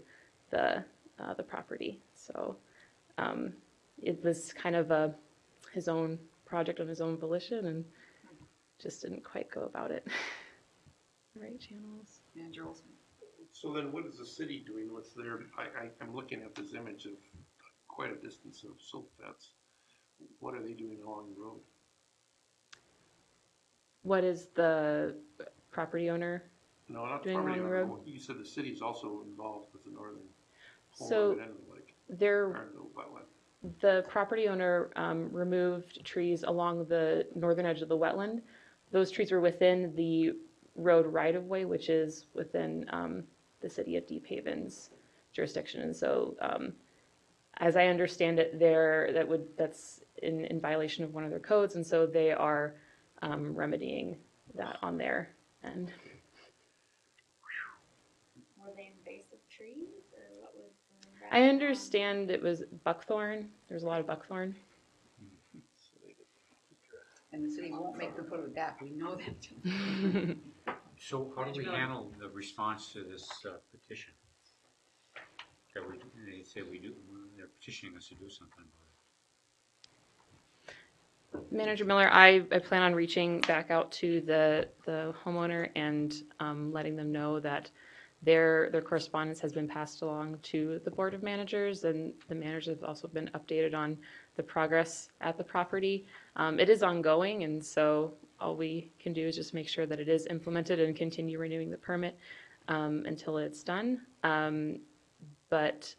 the property. So it was kind of his own project on his own volition, and just didn't quite go about it right channels. Manager Olson? So then what is the city doing? What's there? I'm looking at this image of quite a distance of silt fence. What are they doing along the road? What is the property owner No, not the doing property along the owner. road? You said the city's also involved with the northern So end of the lake. there, Or the wetland. the property owner removed trees along the northern edge of the wetland. Those trees were within the road right-of-way, which is within the city of Deep Haven's jurisdiction. And so, as I understand it, that's in violation of one of their codes, and so they are remedying that on their end. Were they invasive trees, or what was the I understand it was buckthorn. There's a lot of buckthorn. And the city won't make them put it back, we know that. So how do we handle the response to this petition? That they say they're petitioning us to do something about Manager Miller, I plan on reaching back out to the homeowner and letting them know that their correspondence has been passed along to the Board of Managers, and the managers have also been updated on the progress at the property. It is ongoing, and so all we can do is just make sure that it is implemented and continue renewing the permit until it's done. But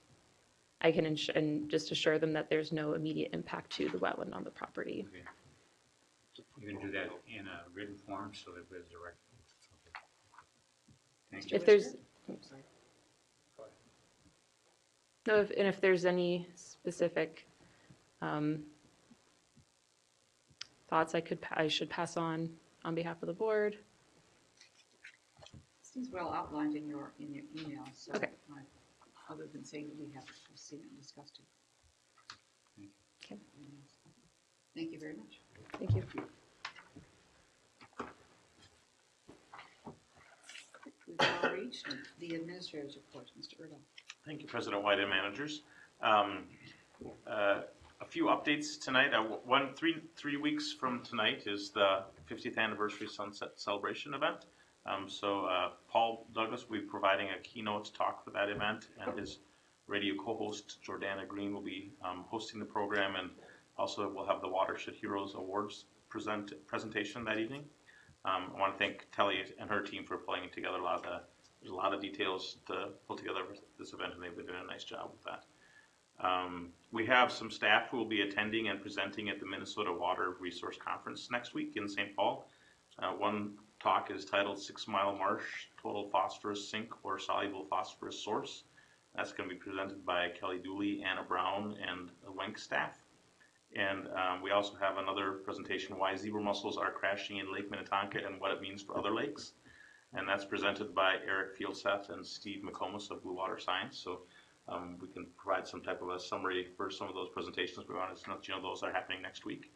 I can and just assure them that there's no immediate impact to the wetland on the property. it. You can do that in a written form so that there's a record. Thank you. If there's, no, if there's any specific thoughts I should pass on behalf of the board. Seems well outlined in your email, so. Okay. Other than saying that we have seen it and discussed it. Okay. Thank you very much. Thank you. We've now reached the administrator's report, Mr. Erdahl. Thank you, President White and managers. A few updates tonight. Three weeks from tonight is the 50th anniversary Sunset Celebration event. Paul Douglas will be providing a keynote talk for that event, and his radio co-host Jordana Green will be hosting the program, and also we'll have the Watershed Heroes Awards presentation that evening. I want to thank Telly and her team for pulling together there's a lot of details to pull together for this event, and they've been doing a nice job with that. We have some staff who will be attending and presenting at the Minnesota Water Resource Conference next week in St. Paul. One talk is titled 6 Mile Marsh, Total Phosphorus Sink or Soluble Phosphorus Source. That's going to be presented by Kelly Dooley, Anna Brown, and the WENC staff. And we also have another presentation, Why Zebra Mussels Are Crashing in Lake Minnetonka and What It Means for Other Lakes. And that's presented by Eric Fieldseth and Steve McComas of Blue Water Science. So we can provide some type of a summary for some of those presentations. We want to let you know those are happening next week.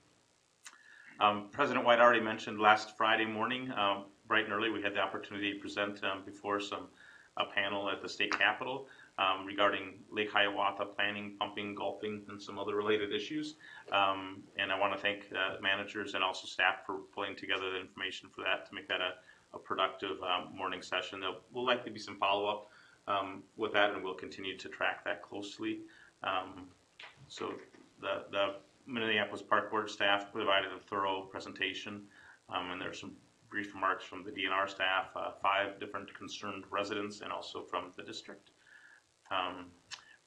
President White already mentioned last Friday morning, bright and early, we had the opportunity to present before a panel at the state capitol regarding Lake Hiawatha planning, pumping, golfing, and some other related issues. And I want to thank managers and also staff for pulling together the information for that to make that a productive morning session. There will likely be some follow-up with that, and we'll continue to track that closely. So the Minneapolis Park Board staff provided a thorough presentation, and there are some brief remarks from the DNR staff, 5 different concerned residents, and also from the district.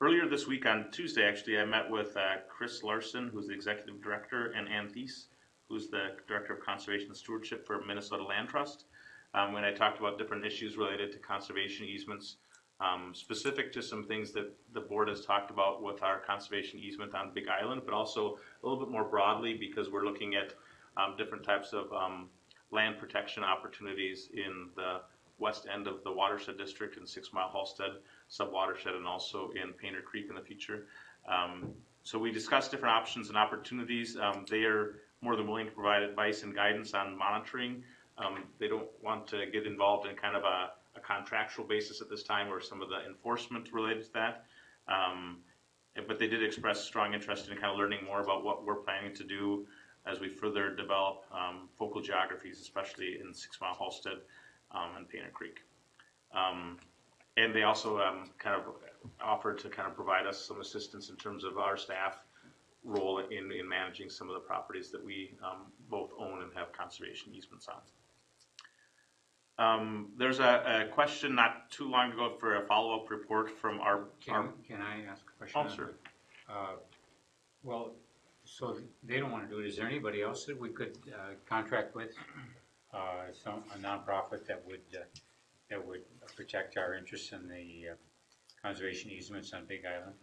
Earlier this week on Tuesday, actually, I met with Chris Larson, who's the executive director, and Ann Thies, who's the director of conservation and stewardship for Minnesota Land Trust, when I talked about different issues related to conservation easements, specific to some things that the board has talked about with our conservation easement on Big Island, but also a little bit more broadly because we're looking at different types of land protection opportunities in the west end of the watershed district in 6 Mile Halstead sub-watershed, and also in Painter Creek in the future. So we discussed different options and opportunities. They are more than willing to provide advice and guidance on monitoring. They don't want to get involved in kind of a contractual basis at this time or some of the enforcement related to that. But they did express strong interest in kind of learning more about what we're planning to do as we further develop focal geographies, especially in 6 Mile Halstead and Painter Creek. And they also kind of offered to kind of provide us some assistance in terms of our staff role in managing some of the properties that we both own and have conservation easements on. There's a question not too long ago for a follow-up report from our... Can I ask a question? Oh, sure. Well, so they don't want to do it. Is there anybody else that we could contract with? A nonprofit that would that would protect our interests in the conservation easements on Big Island.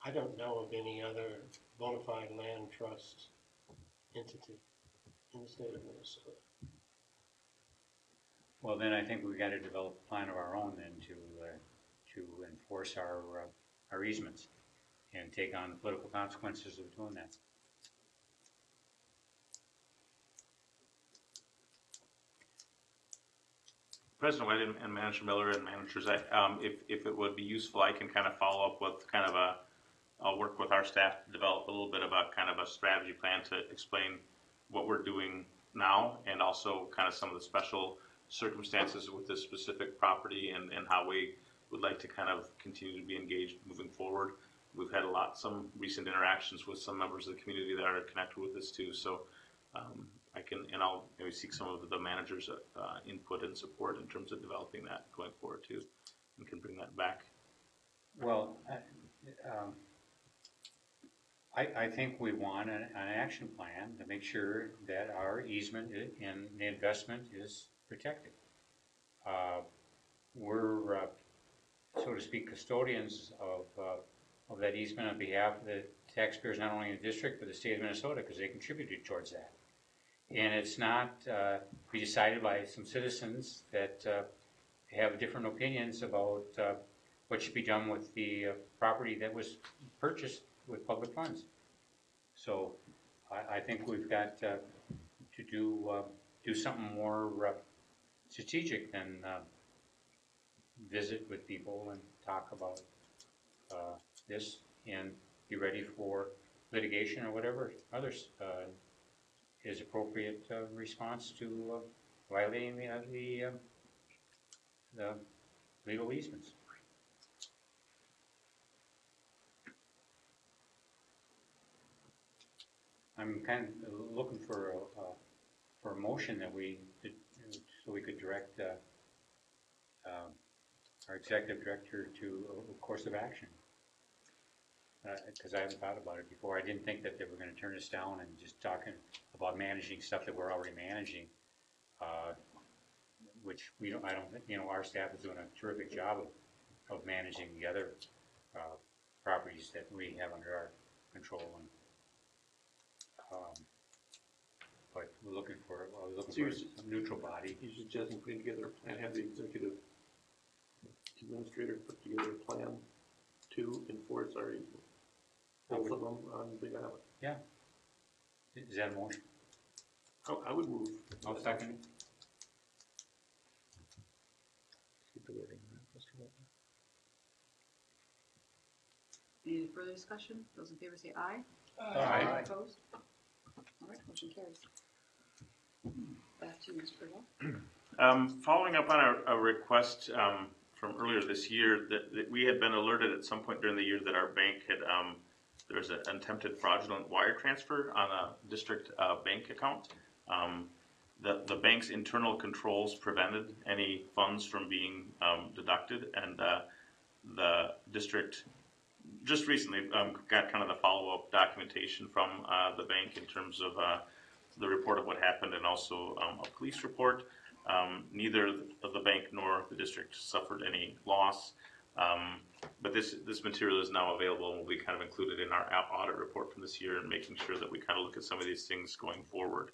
I don't know of any other bona fide land trust entity in the state of Minnesota. Well, then I think we got to develop a plan of our own then to enforce our easements and take on the political consequences of doing that. President White and Manager Miller and managers, if it would be useful, I can kind of follow up with kind of I'll work with our staff to develop a little bit of a kind of a strategy plan to explain what we're doing now and also kind of some of the special circumstances with this specific property and how we would like to kind of continue to be engaged moving forward. We've had some recent interactions with some members of the community that are connected with this too. So I'll maybe seek some of the managers' input and support in terms of developing that going forward too, and can bring that back. Well, I think we want an action plan to make sure that our easement and the investment is protected. We're, so to speak, custodians of that easement on behalf of the taxpayers, not only in the district, but the state of Minnesota, because they contributed towards that. And it's not be decided by some citizens that have different opinions about what should be done with the property that was purchased with public funds. So I think we've got to do something more strategic than visit with people and talk about this and be ready for litigation or whatever others is appropriate response to violating the legal easements. I'm kind of looking for a motion that so we could direct our executive director to a course of action. Because I haven't thought about it before. I didn't think that they were going to turn us down and just talking about managing stuff that we're already managing, which I don't think, our staff is doing a terrific job of managing the other properties that we have under our control. And, but we're looking for a neutral body. You suggesting putting together a plan, have the executive administrator put together a plan to enforce our easement. Both of them on Big Island. Yeah. Is that a motion? I would move. I'll second. Any further discussion? Those in favor say aye. Aye. Opposed? All right, motion carries. Back to you, Mr. Riddle. Following up on a request from earlier this year, that we had been alerted at some point during the year that our bank had, there was an attempted fraudulent wire transfer on a district bank account. The bank's internal controls prevented any funds from being deducted, and the district just recently got kind of the follow-up documentation from the bank in terms of the report of what happened and also a police report. Neither of the bank nor the district suffered any loss, but this material is now available and will be kind of included in our audit report from this year and making sure that we kind of look at some of these things going forward.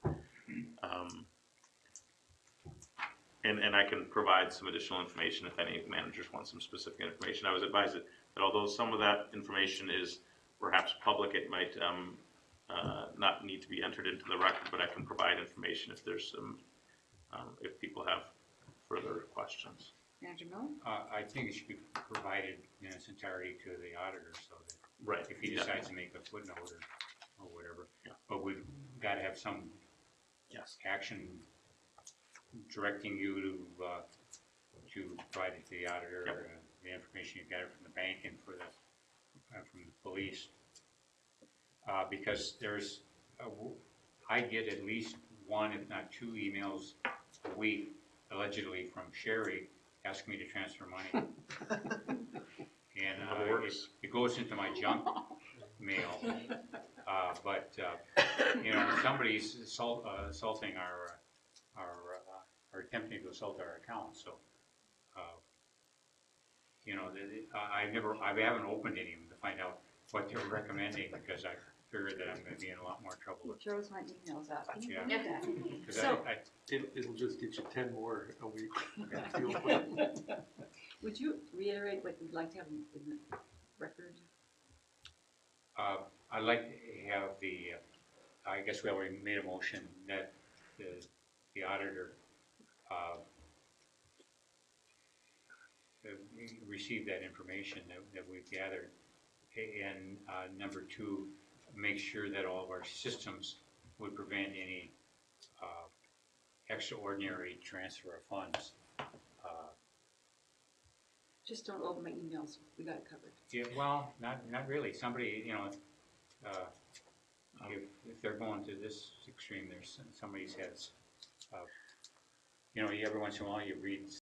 And I can provide some additional information if any managers want some specific information. I was advised that although some of that information is perhaps public, it might not need to be entered into the record, but I can provide information if there's some, if people have further questions. Manager Miller? I think it should be provided in its entirety to the auditor, so that if he decides to make a footnote or whatever. Yeah. But we've got to have some action directing you to provide it to the auditor, the information you got from the bank and from the police. Because there's, I get at least one, if not two emails a week, allegedly from Sherry, asking me to transfer money. And it goes into my junk mail. You know, somebody's assaulting or attempting to assault our account, so, you know, I haven't opened any of them to find out what they're recommending, because I figured that I'm gonna be in a lot more trouble. He throws my emails out. Can you Yeah. believe that? 'Cause So, It'll just get you 10 more a week. would you reiterate what you'd like to have in the record? I'd like to have I guess we already made a motion that the auditor, receive that information that we've gathered. And, number two, make sure that all of our systems would prevent any, extraordinary transfer of funds. Just don't open my emails. We got it covered. Yeah, well, not really. Somebody, you know, if they're going to this extreme, there's somebody's has, you know, every once in a while you read